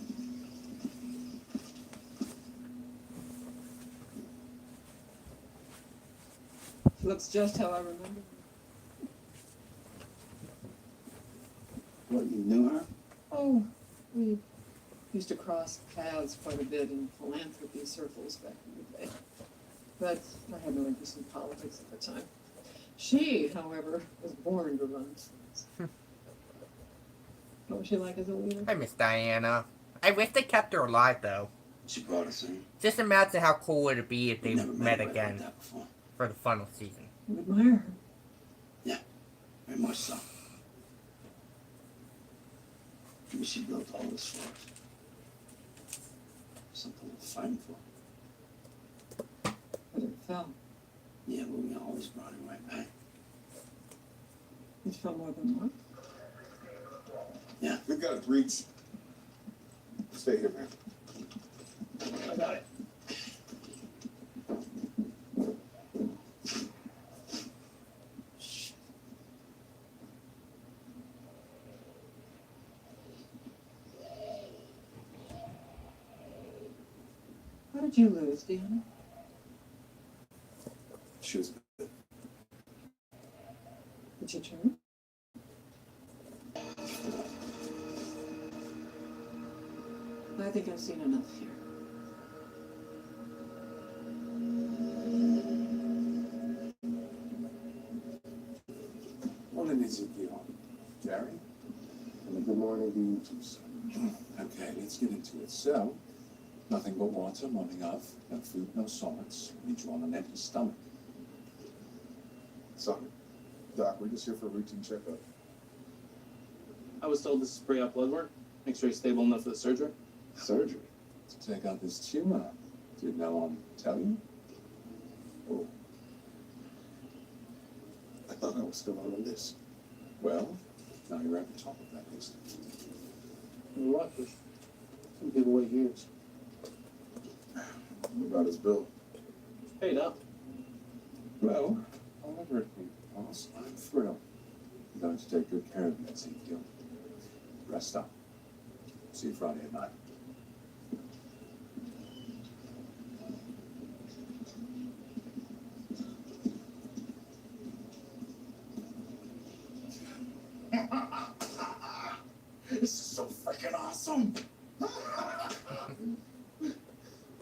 Looks just how I remember. What, you knew her? Oh, we used to cross paths quite a bit in philanthropy circles back in the day. But I had no interest in politics at the time. She, however, was born to run things. What was she like as a leader? I miss Diana. I wish they kept her alive though. She brought us in. Just imagine how cool would it be if they We never met anybody again like that before. for the final season. You admire her. Very much so. Maybe she built all this for us. Something worth fighting for. But it fell. Yeah, but we always brought it right back. It fell more than one. We got it, Reach. Stay here, man. I got it. How did you lose, Deanna? She was Did you turn? I think I've seen enough here. Morning, Ezekiel. Jerry? And good morning to you too, son. Okay, let's get into it. So, nothing but water, morning of, no food, no solids. Need you on an empty stomach. Sorry. Doc, we're just here for a routine checkup. I was told to spray out blood work, make sure he's stable enough for the surgery. Surgery? To take out this tumor. Did no one tell you? Oh. I thought I was still on the list. Well, now you're at the top of that list. What? Some people wait years. What about his bill? Paid up. Well, however it be, boss, I'm thrilled. I'm going to take good care of you, Ezekiel. Rest up. See you Friday at night. This is so freaking awesome!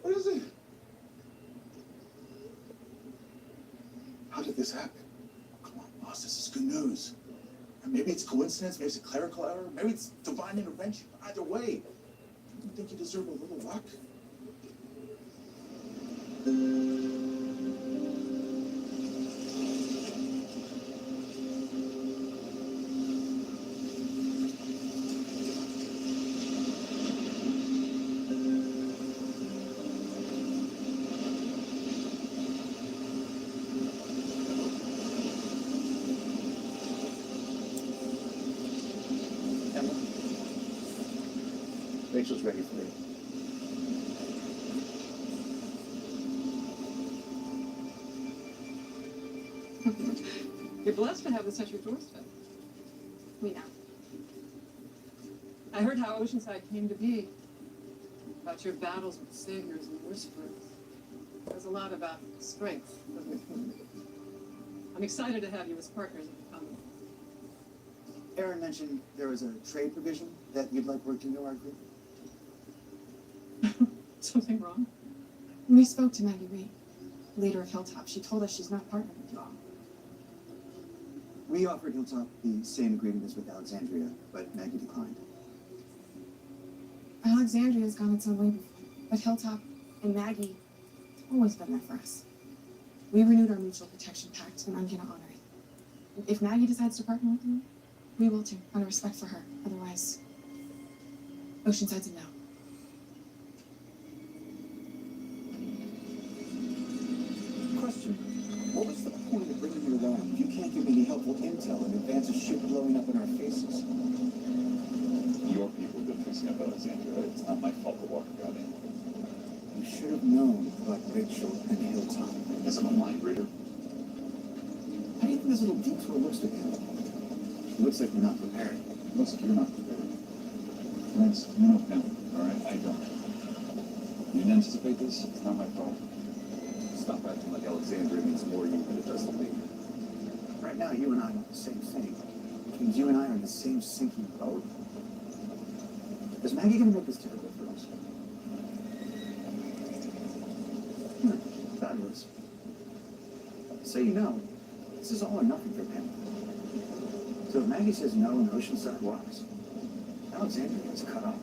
What is it? How did this happen? Come on, boss, this is good news. And maybe it's coincidence, maybe it's a clerical error, maybe it's divine intervention. Either way, don't you think you deserve a little luck? Emma, Rachel's ready for me. You're blessed to have this at your doorstep. We know. I heard how Oceanside came to be. About your battles with saviors and whisperers. There's a lot about strength of the community. I'm excited to have you as partners in the Commonwealth. Aaron mentioned there was a trade provision that you'd like worked into our group. Something wrong? We spoke to Maggie Reed, leader of Hilltop. She told us she's not partnered with you all. We offered Hilltop the same agreement as with Alexandria, but Maggie declined. Alexandria's gone its own way before, but Hilltop and Maggie have always been there for us. We renewed our mutual protection pact, and I'm gonna honor it. If Maggie decides to partner with you, we will too, out of respect for her. Otherwise, Oceanside's a no. Question. What was the point of bringing you along if you can't give me any helpful intel in advance of shit blowing up in our faces? Your people have been fixing up Alexandria. It's not my fault the walker got in. You should have known about Rachel and Hilltop. Guess I'm a mind reader. How do you think this little detour looks to him? It looks like we're not prepared. Looks like you're not prepared. Lance, you know him, all right? I don't. You didn't anticipate this? It's not my fault. Stop acting like Alexandria means more to you than it does to me. Right now, you and I want the same thing, which means you and I are in the same sinking boat. Is Maggie gonna make this difficult for us? Fabulous. Say you know. This is all or nothing for Pam. So if Maggie says no and Oceanside walks, Alexandria gets cut off.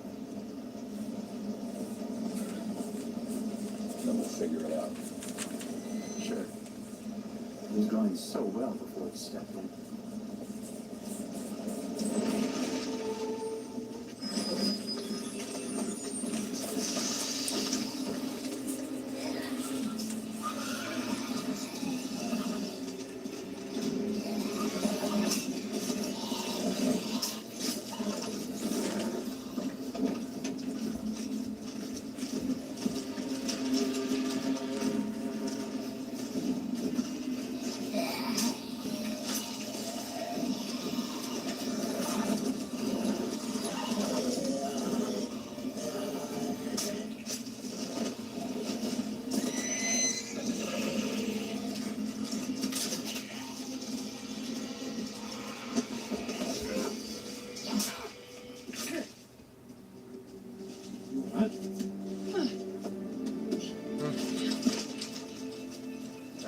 Then we'll figure it out. Sure. It was going so well before it stepped in.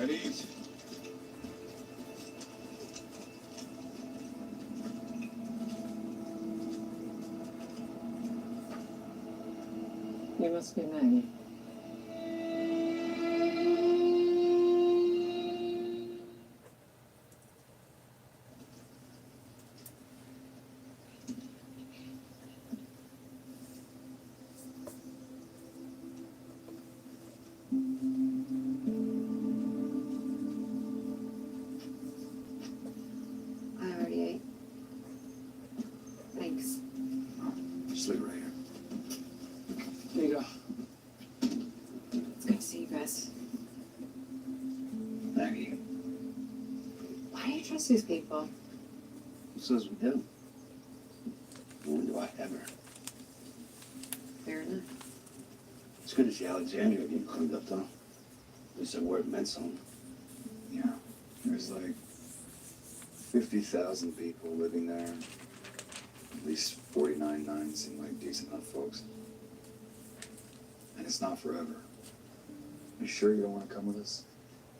At ease. You must be Maggie. I already ate. Thanks. Just leave it right here. There you go. It's good to see you guys. Maggie, Why do you trust these people? who says we do? When do I ever? Fair enough. It's good to see Alexandria getting cleaned up, though. At least that word meant something. Yeah. There's like 50,000 people living there. At least 49.9 seem like decent enough folks. And it's not forever. You sure you don't want to come with us?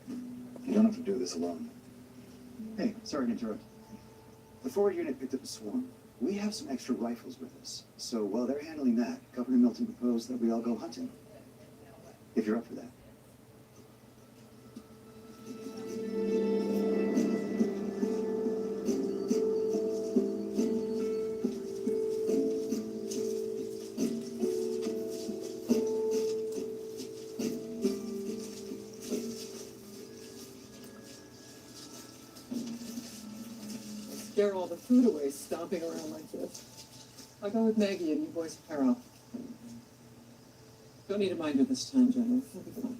You don't have to do this alone. Hey, sorry to interrupt. The forward unit picked up a swarm. We have some extra rifles with us. So while they're handling that, Governor Milton proposed that we all go hunting. If you're up for that. Scare all the food away stomping around like this. I'll go with Maggie and you boys pair up. Don't need a minder this time, General. It'll be fine.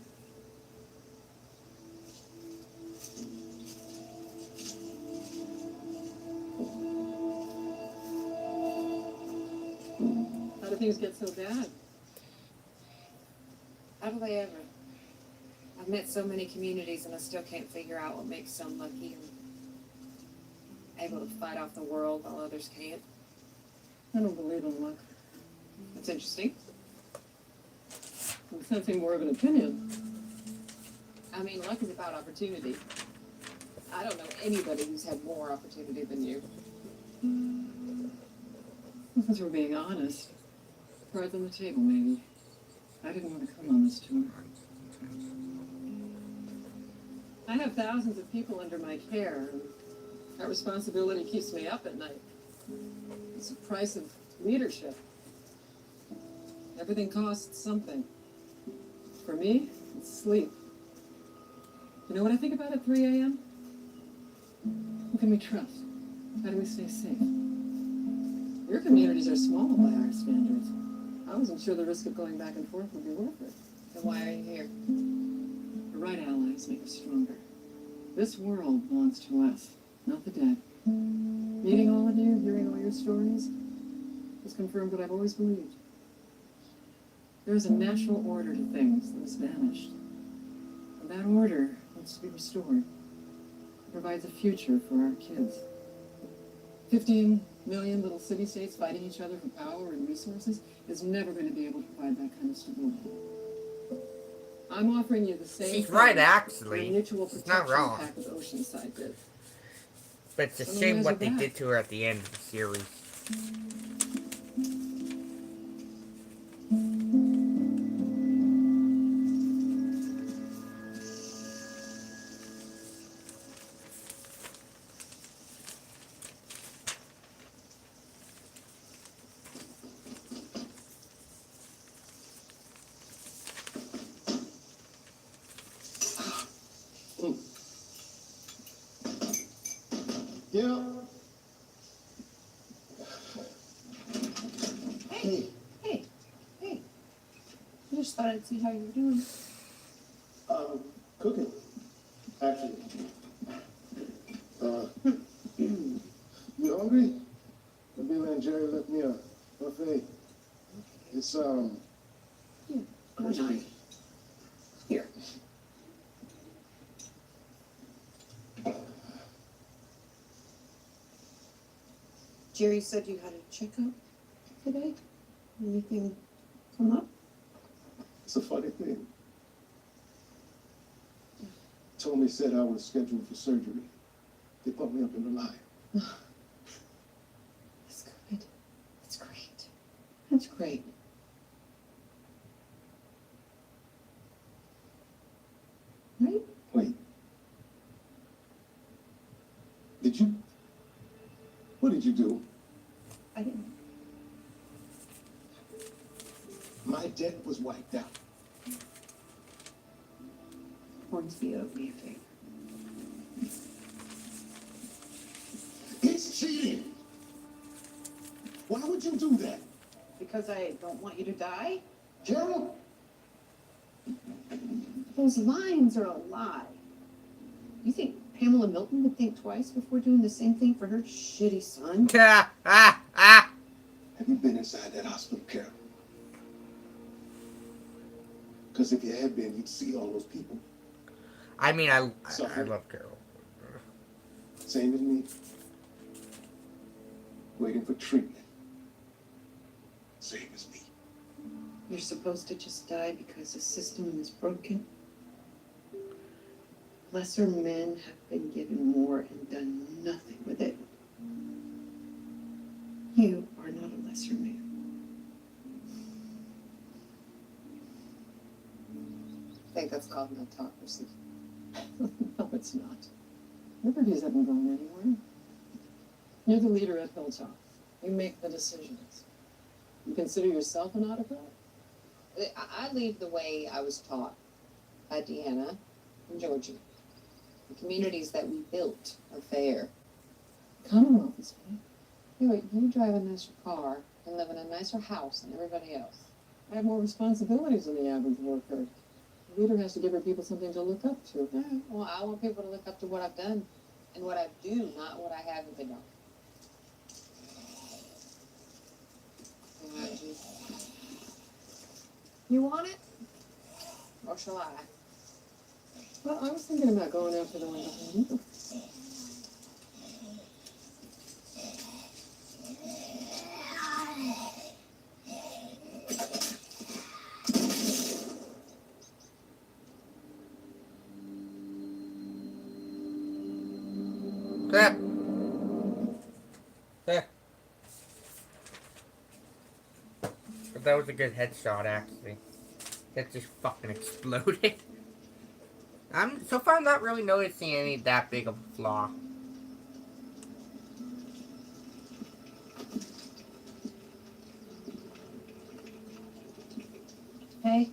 How do things get so bad? How do they ever? I've met so many communities and I still can't figure out what makes some lucky and able to fight off the world while others can't. I don't believe in luck. That's interesting. I'm sensing more of an opinion. I mean, luck is about opportunity. I don't know anybody who's had more opportunity than you. If we're being honest, cards on the table, maybe. I didn't want to come on this tour. I have thousands of people under my care, and that responsibility keeps me up at night. It's the price of leadership. Everything costs something. For me, it's sleep. You know what I think about at 3 a.m.? Who can we trust? How do we stay safe? Your communities are small by our standards. I wasn't sure the risk of going back and forth would be worth it. Then why are you here? The right allies make us stronger. This world belongs to us, not the dead. Meeting all of you, hearing all your stories, has confirmed what I've always believed. There is a natural order to things that has vanished. And that order needs to be restored. It provides a future for our kids. 15 million little city-states fighting each other for power and resources is never going to be able to provide that kind of stability. I'm offering you the same She's thing right, that actually. a mutual She's not protection wrong. pact with Oceanside did. But it's a Some of shame those what are they bad. did to her at the end of the series. Yeah. Hey, hey, hey. I just thought I'd see how you're doing. Cooking, actually. You hungry? Billy and Jerry left me a buffet. It's, Nice. Here. Jerry said you had a checkup today. Anything come up? It's a funny thing. Tony said I was scheduled for surgery. They put me up in the line. That's good. That's great. That's great. Right? Wait. What did you do? I didn't. My debt was wiped out. Hornsby owed me a favor. It's cheating. Why would you do that? Because I don't want you to die? Carol? Those lines are a lie. You think Pamela Milton would think twice before doing the same thing for her shitty son? Have you been inside that hospital, Carol? Because if you had been, you'd see all those people. I mean, I love Carol. Same as me. Waiting for treatment. Same as me. You're supposed to just die because the system is broken? Lesser men have been given more and done nothing with it. You are not a lesser man. I think that's called meritocracy. No, it's not. Liberties haven't gone anywhere. You're the leader at Hilltop. You make the decisions. You consider yourself an autocrat? I lead the way I was taught by Deanna and Georgie. The communities that we built are fair. Commonwealth is fine. Hey, wait, you drive a nicer car and live in a nicer house than everybody else. I have more responsibilities than the average worker. The leader has to give her people something to look up to. Well, I want people to look up to what I've done and what I do, not what I haven't been done. You want it? Or shall I? Well, I was thinking about going after the one behind you. There. There. But that was a good headshot, actually. That just fucking exploded. So far I'm not really noticing any that big of a flaw. Hey.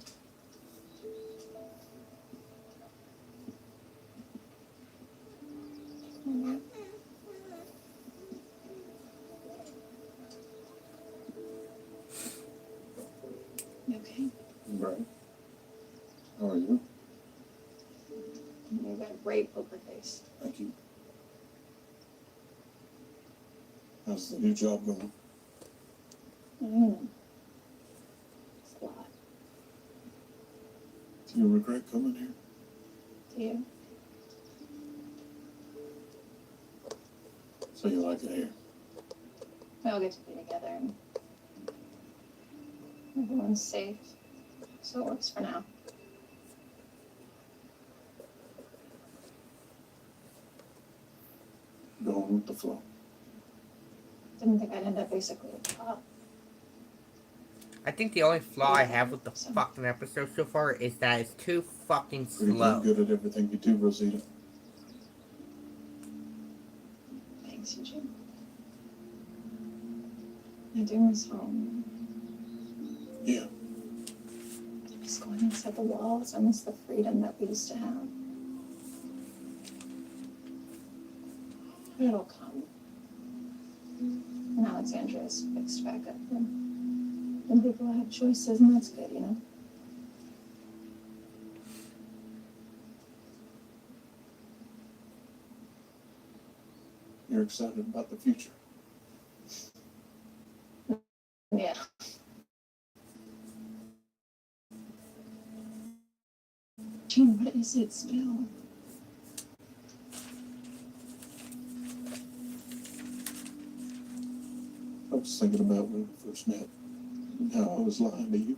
You okay? Right. How are you? You got a great poker face. Thank you. How's the new job going? It's a lot. Do you regret coming here? Do you? So you like it here? We all get to be together and everyone's safe. So it works for now. Going with the flow. Didn't think I'd end up basically at the top. I think the only flaw I have with the fucking episode so far is that it's too fucking Pretty slow. damn good at everything you do, Rosita. Thanks, Eugene. I do miss home. Yeah. I miss going inside the walls. I miss the freedom that we used to have. But it'll come. And Alexandra's fixed back up. And people have choices, and that's good, you know? You're excited about the future. Yeah. Gene, what is it still? I was thinking about when we first met and how I was lying to you.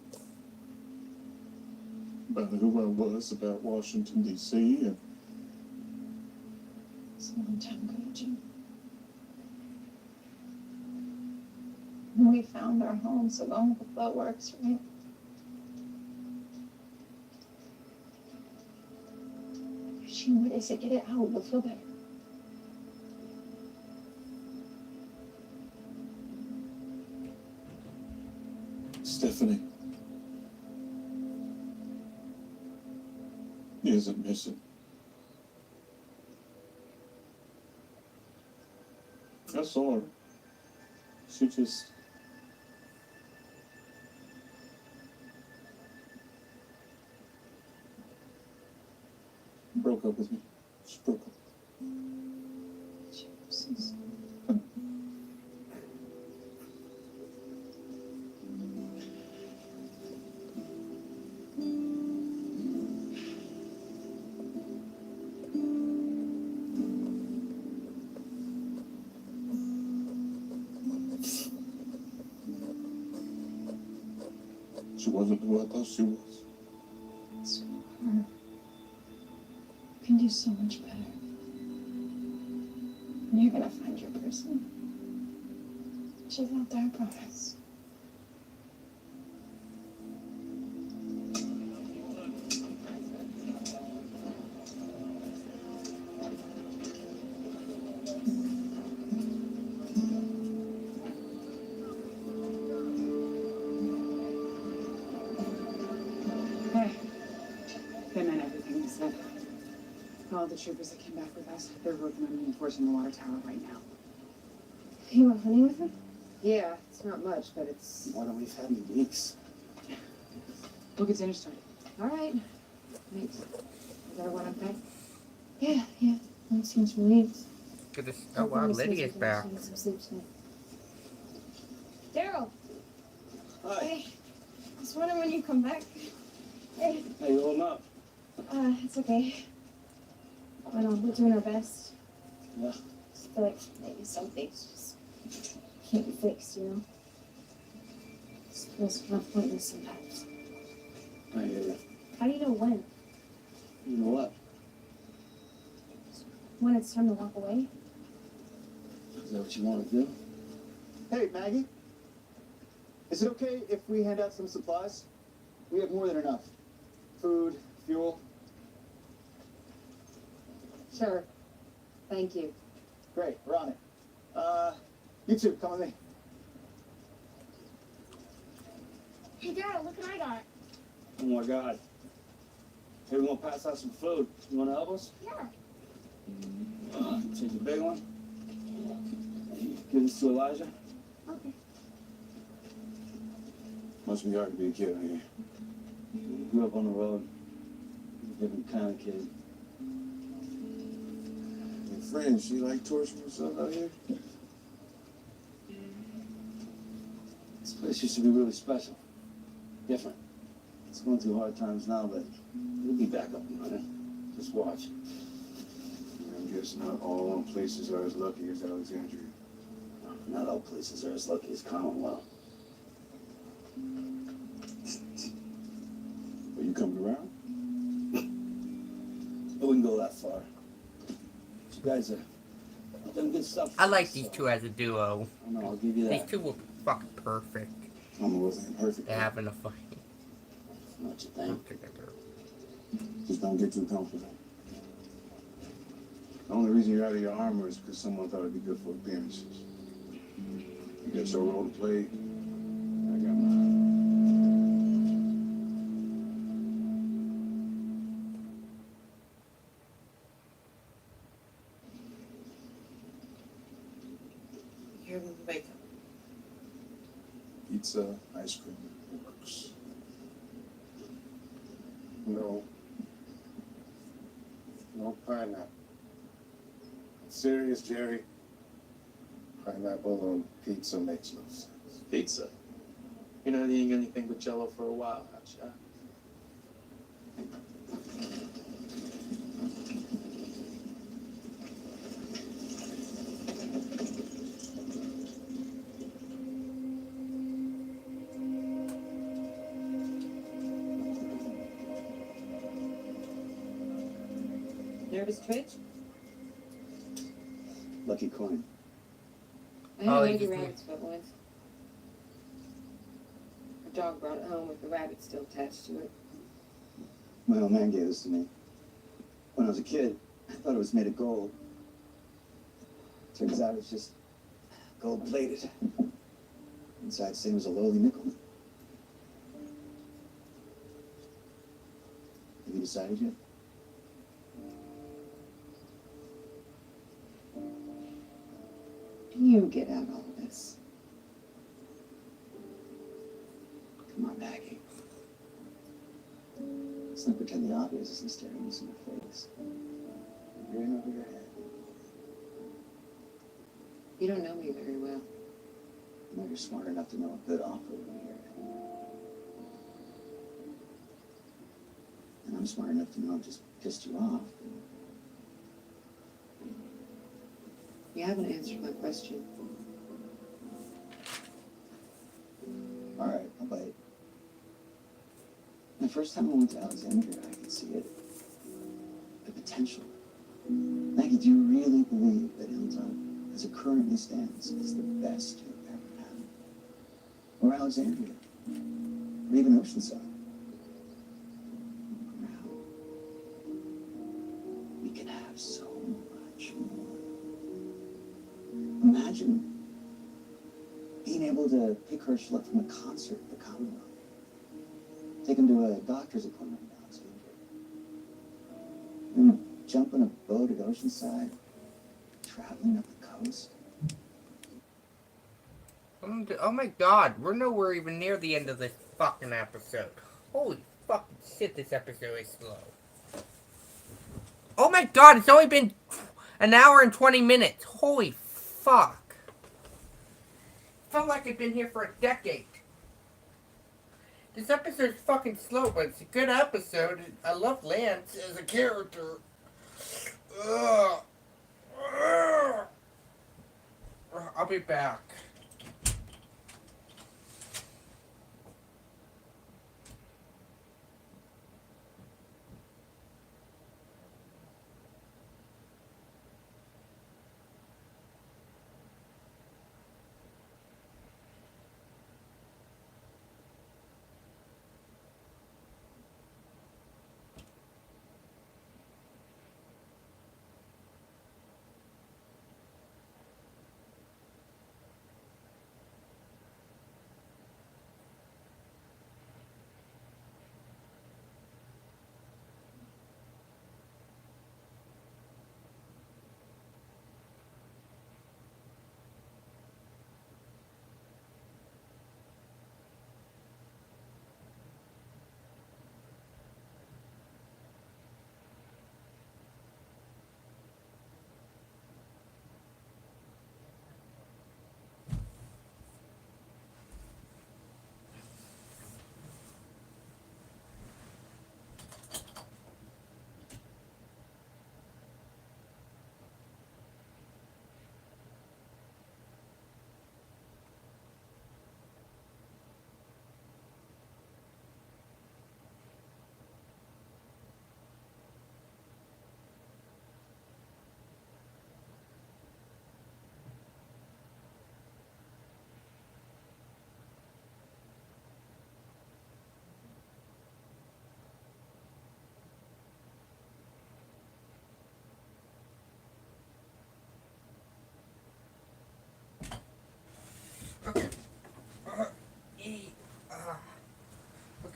About who I was, about Washington, D.C., and It's a long time ago, Jim. When we found our home, so going with the flow works, right? Eugene, what is it? Get it out. We'll feel better. Stephanie isn't missing. I saw her. She just broke up with me. She broke up. Jesus. She wasn't who I thought she was. So hard. You can do so much better. And you're gonna find your person. She's out there, I promise. Hey, they meant everything you said. All the troopers that came back with us, they're working on reinforcing the water tower right now. You went hunting with him? Yeah, it's not much, but it's. More than we've had in weeks. We'll get dinner started. All right. Thanks. Is everyone okay? Yeah. No one seems relieved. Good to oh wow, Lydia's back. Get some sleep tonight. Daryl! Hi. Hey. I was wondering when you come back. Hey. How you holding up? It's okay. I know, we're doing our best. Yeah. Just feel like maybe some things just can't be fixed, you know? Just feels kind of pointless sometimes. I hear you. How do you know when? You know what? When it's time to walk away? that what you want to do? Hey, Maggie. Is it okay if we hand out some supplies? We have more than enough. Food, fuel. Sure. Thank you. Great, we're on it. You two, come with me. Hey, Dad, look what I got. Oh my God. Hey, we want to pass out some food. You want to help us? Yeah. Take the big one. Give this to Elijah. Okay. Must be hard to be a kid out here. Grew up on the road. Different kind of kid. Your friend, she like torturing herself out here? This place used to be really special. Different. It's going through hard times now, but we'll be back up and running. Just watch. I guess not all places are as lucky as Alexandria. Not all places are as lucky as Commonwealth. Are you coming around? I wouldn't go that far. You guys are done good stuff. I like these two as a duo. I know, I'll give you These that. two were fucking perfect. Mama wasn't perfect. They're having a fight. What you think? Together. Just don't get too comfortable. The only reason you're out of your armor is because someone thought it'd be good for appearances. You got your role to play. I got mine. You're the makeup. Pizza, ice cream, works. No. No pineapple. Serious, Jerry? Pineapple on pizza makes no sense. Pizza? You're not eating anything but Jell-O for a while, Hotshot. Nervous twitch? Lucky coin. I had Oh, one you of the just- rabbits but once. Our dog brought it home with the rabbit still attached to it. My old man gave this to me. When I was a kid, I thought it was made of gold. Turns out it's just gold plated. Inside same as a lowly nickel. Have you decided yet? You get out all this. Come on, Maggie. Let's not pretend the obvious isn't staring us in the face. You're in over your head. You don't know me very well. You know you're smart enough to know a good offer when you hear it. And I'm smart enough to know it just pissed you off. You haven't answered my question. All right, I'll bite. The first time I went to Alexandria, I could see it. The potential. Maggie, do you really believe that Hilltop, as it currently stands, is the best you've ever had? Or Alexandria? Or even Oceanside? Now, we can have so much more. Imagine being able to pick Herschel up from a concert at the Commonwealth. Take him to a doctor's appointment in Alexandria. And jump on a boat at Oceanside, traveling up the coast. Oh my god, we're nowhere even near the end of this fucking episode. Holy fucking shit, this episode is slow. Oh my god, it's only been an hour and 20 minutes. Holy fuck. Felt like I've been here for a decade. This episode's fucking slow, but it's a good episode. I love Lance as a character. Ugh. Ugh. I'll be back.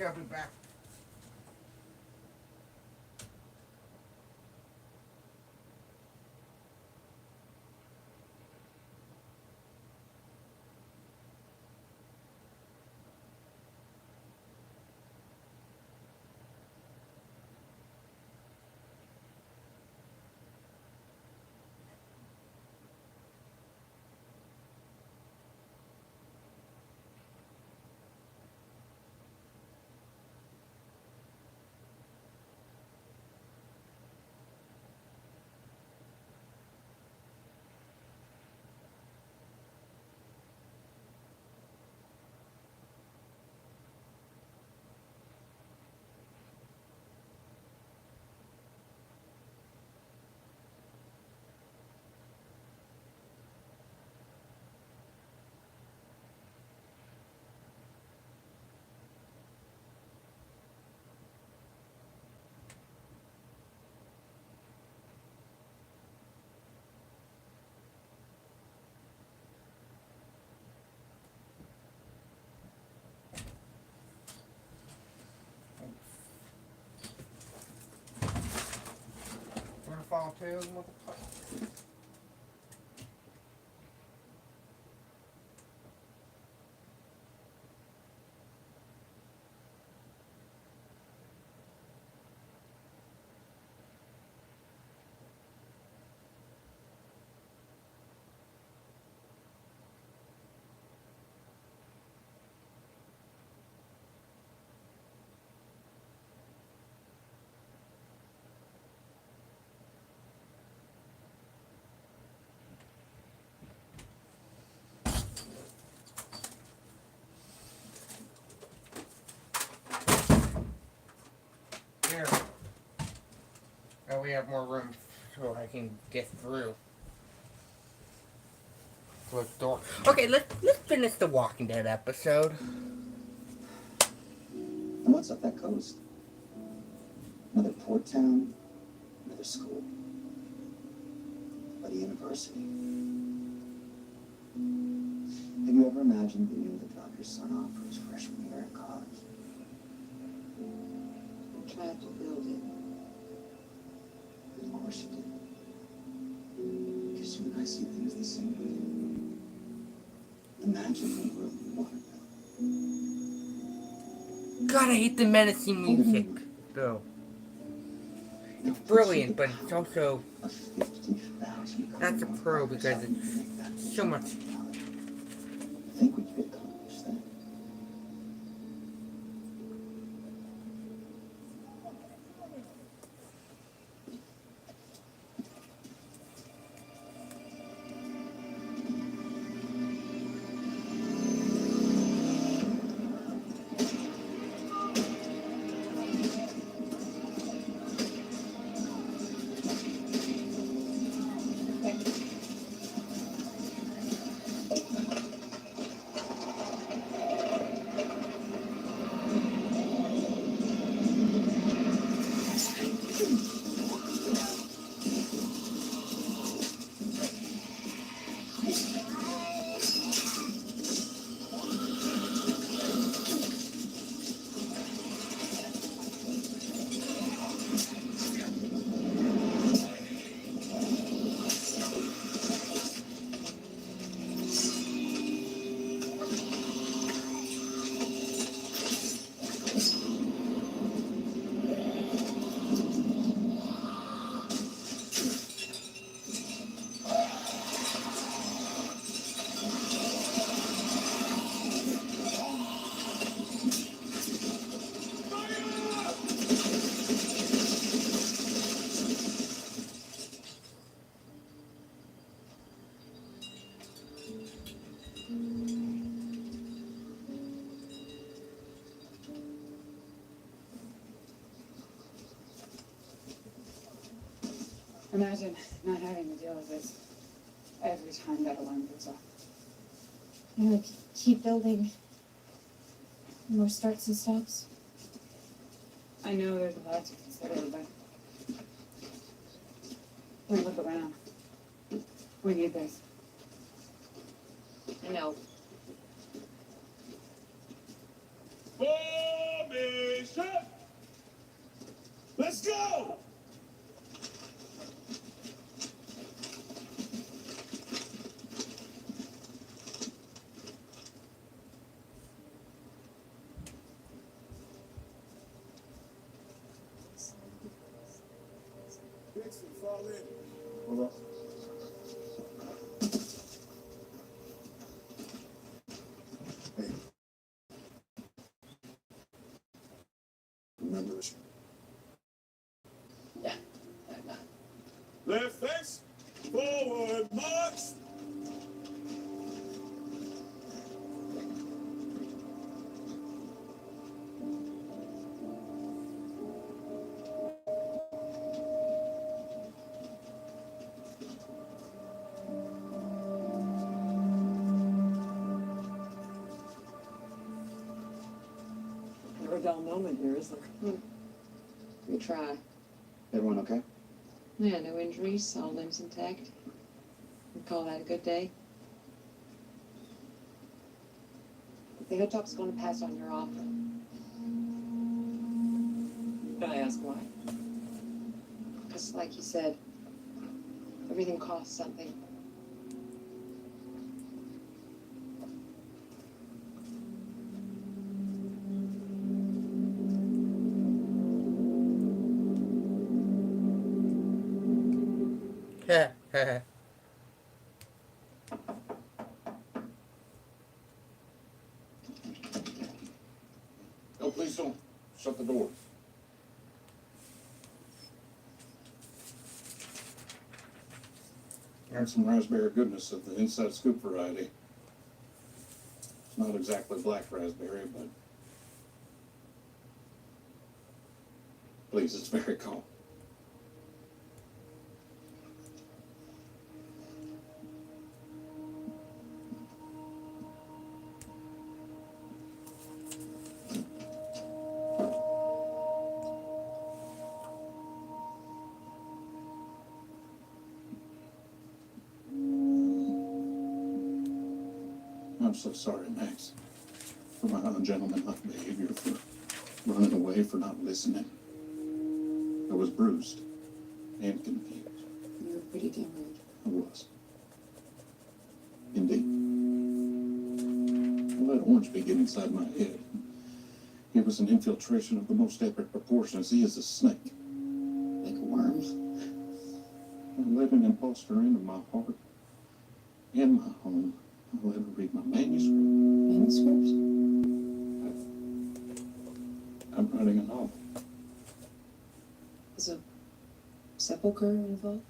I'll be back. Wanna follow too? Here. Oh, we have more room so I can get through. Close the door. Okay, let's finish the Walking Dead episode. And what's up that coast? Another port town, another school, but a university. Have you ever imagined being able to drop your son off for his freshman year in college? I tried to build it. Of course you did. Because you and I see things the same way. Imagine the world we want to build. God, I hate the menacing music, though. It's brilliant, but it's also... That's a pro because it's so much... I think we could accomplish that. Imagine not having to deal with this every time that alarm goes off. You know, keep building. More starts and stops. I know there's a lot to consider, but don't look around. We need this. I know. Bob Formation! Let's go! Dixon, fall in. Hold on. Hey. Remember this? Yeah. Left face, forward march. Never a dull moment here, is there? We try. Everyone okay? Yeah, no injuries, all limbs intact. We call that a good day. The Hilltop's going to pass on your offer. Can I ask why? Because, like you said, everything costs something. No, please don't. Shut the door. There's some raspberry goodness of the inside scoop variety. It's not exactly black raspberry, but please, it's very calm. I'm so sorry, Max, for my ungentlemanlike behavior, for running away, for not listening. I was bruised and confused. You were pretty damn rude. I was. Indeed. I let Hornsby get inside my head. It was an infiltration of the most epic proportions. He is a snake. Like a worm. I let an imposter into my heart and my home. I let her read my manuscript. Manuscript? I'm writing a novel. Is a sepulcher involved?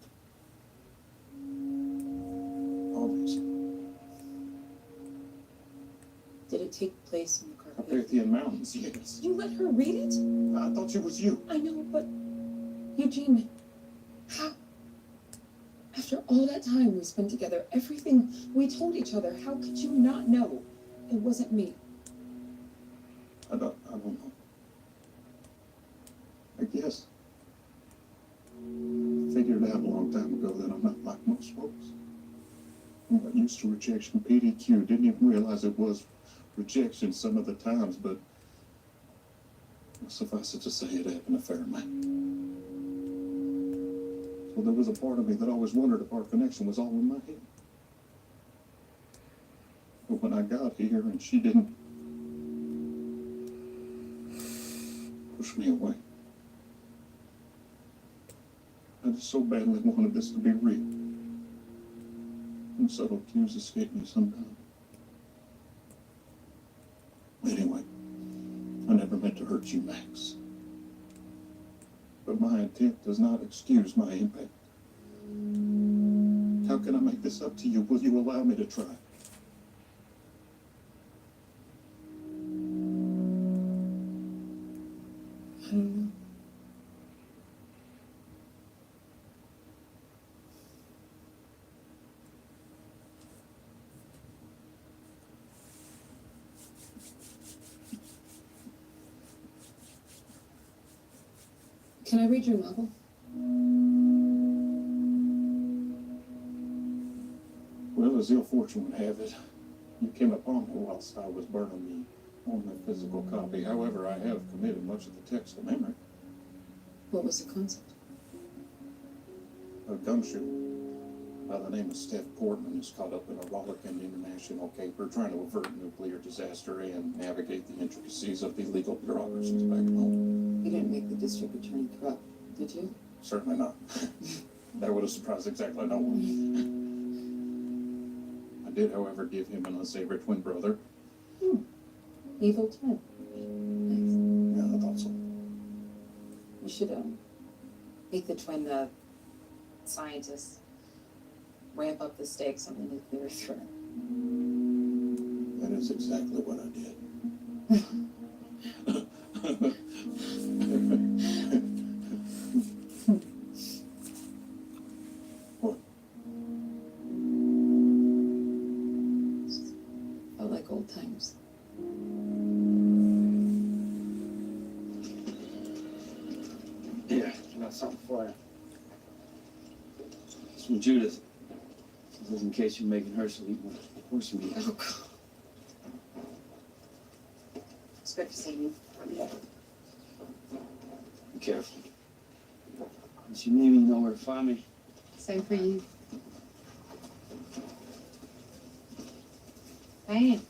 Obviously. Did it take place in the Carpathian? Carpathian Mountains, yes. You let her read it? I thought it was you. I know, but Eugene, how? After all that time we spent together, everything we told each other, how could you not know it wasn't me? I don't know. I guess. I figured out a long time ago that I'm not like most folks. I'm not used to rejection. PDQ didn't even realize it was rejection some of the times, but suffice it to say it happened a fair amount. So there was a part of me that always wondered if our connection was all in my head. But when I got here and she didn't push me away, I just so badly wanted this to be real. And subtle cues escape me sometimes. Anyway, I never meant to hurt you, Max. But my intent does not excuse my impact. How can I make this up to you? Will you allow me to try? I don't know. Can I read your novel? Well, as ill fortune would have it, you came upon me whilst I was burning on the physical copy. However, I have committed much of the text to memory. What was the concept? A gumshoe by the name of Steph Portman is caught up in a rollicking international caper trying to avert nuclear disaster and navigate the intricacies of the legal bureaucracies back home. You didn't make the district attorney corrupt, did you? Certainly not. That would have surprised exactly no one. I did, however, give him an unsavory twin brother. Evil twin. Yeah, I thought so. You should make the twin the scientist. Ramp up the stakes on the nuclear threat. That is exactly what I did. What? Felt like old times. Here, I got something for you. It's from Judith. This is in case you're making Herschel eat more horse meat. Oh, God. It's good to see you. Be careful. Once you name me, you know where to find me. Same for you. Diane.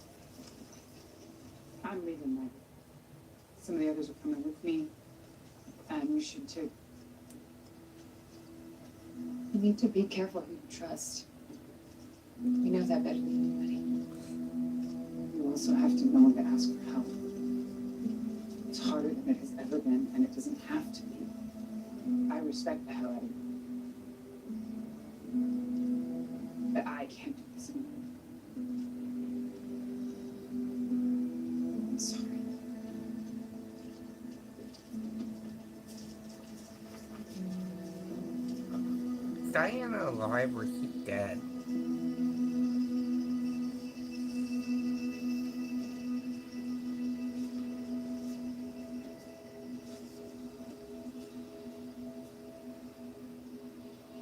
I'm leaving now. Some of the others are coming with me, and you should too. You need to be careful who you trust. You know that better than anybody. You also have to know when to ask for help. It's harder than it has ever been, and it doesn't have to be. I respect the hell out of you. But I can't do this anymore. I'm sorry. Is Diana alive or is she dead?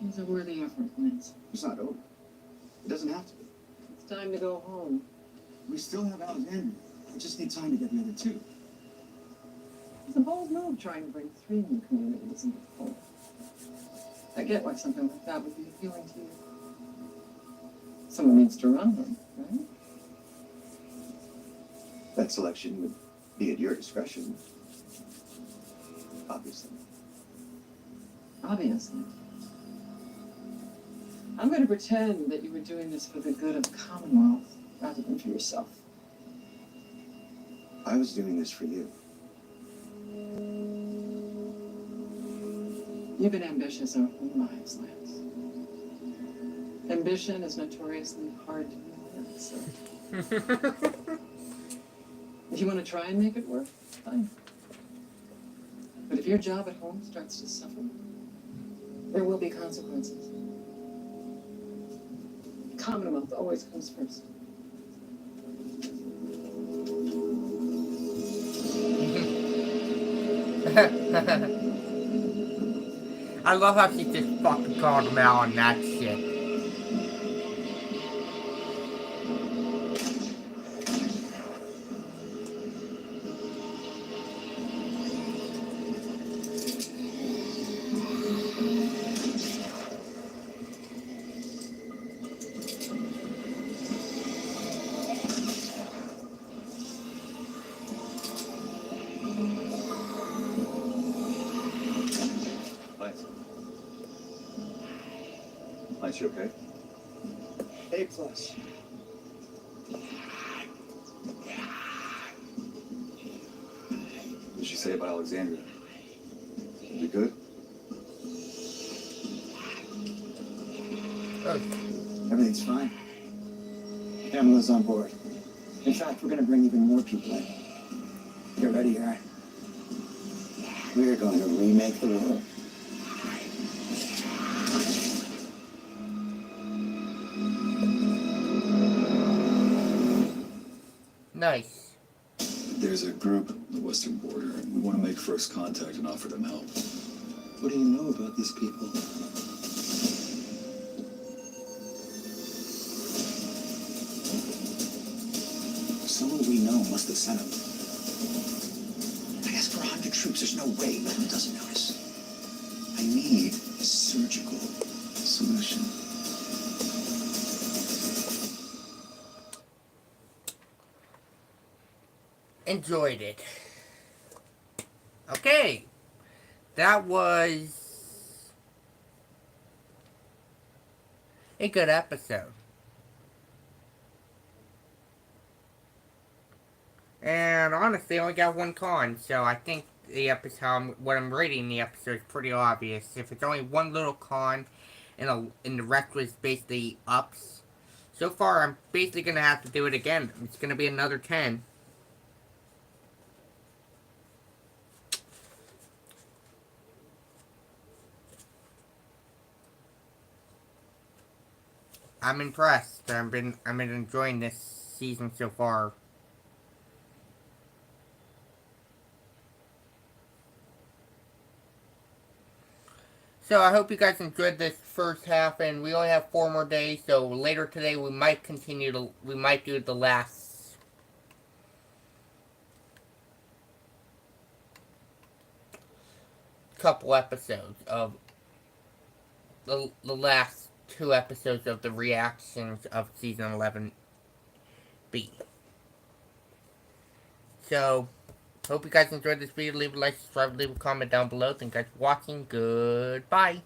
It's a worthy effort, Lance. It's not over. It doesn't have to be. It's time to go home. We still have Alexandria. We just need time to get the other two. It's a bold move trying to bring 3 new communities into the fold. I get why something like that would be appealing to you. Someone needs to run them, right? That selection would be at your discretion. Obviously. Obviously. I'm going to pretend that you were doing this for the good of the Commonwealth rather than for yourself. I was doing this for you. You've been ambitious our whole lives, Lance. Ambition is notoriously hard to live, so if you want to try and make it work, fine. But if your job at home starts to suffer, there will be consequences. Commonwealth always comes first. I love how she just fucking called him out on that shit. Lance, you okay? A plus. What did she say about Alexandria? Is it good? Everything's fine. Pamela's on board. In fact, we're going to bring even more people in. Get ready, Aaron. We're going to remake the world. Nice. There's a group at the western border, and we want to make first contact and offer them help. What do you know about these people? Someone we know must have sent him. I asked for 100 troops. There's no way Lenin doesn't notice. I need a surgical solution. Enjoyed it. Okay. That was a good episode. And honestly, I only got one con, so I think the episode, what I'm rating the episode is pretty obvious. If it's only one little con, and the rest was basically ups, so far I'm basically gonna have to do it again. It's gonna be another 10. I'm impressed. I've been enjoying this season so far. So I hope you guys enjoyed this first half, and we only have 4 more days. So later today we might do the last couple episodes of the last 2 episodes of the reactions of season 11B. So, hope you guys enjoyed this video. Leave a like, subscribe, leave a comment down below. Thank you guys for watching. Goodbye.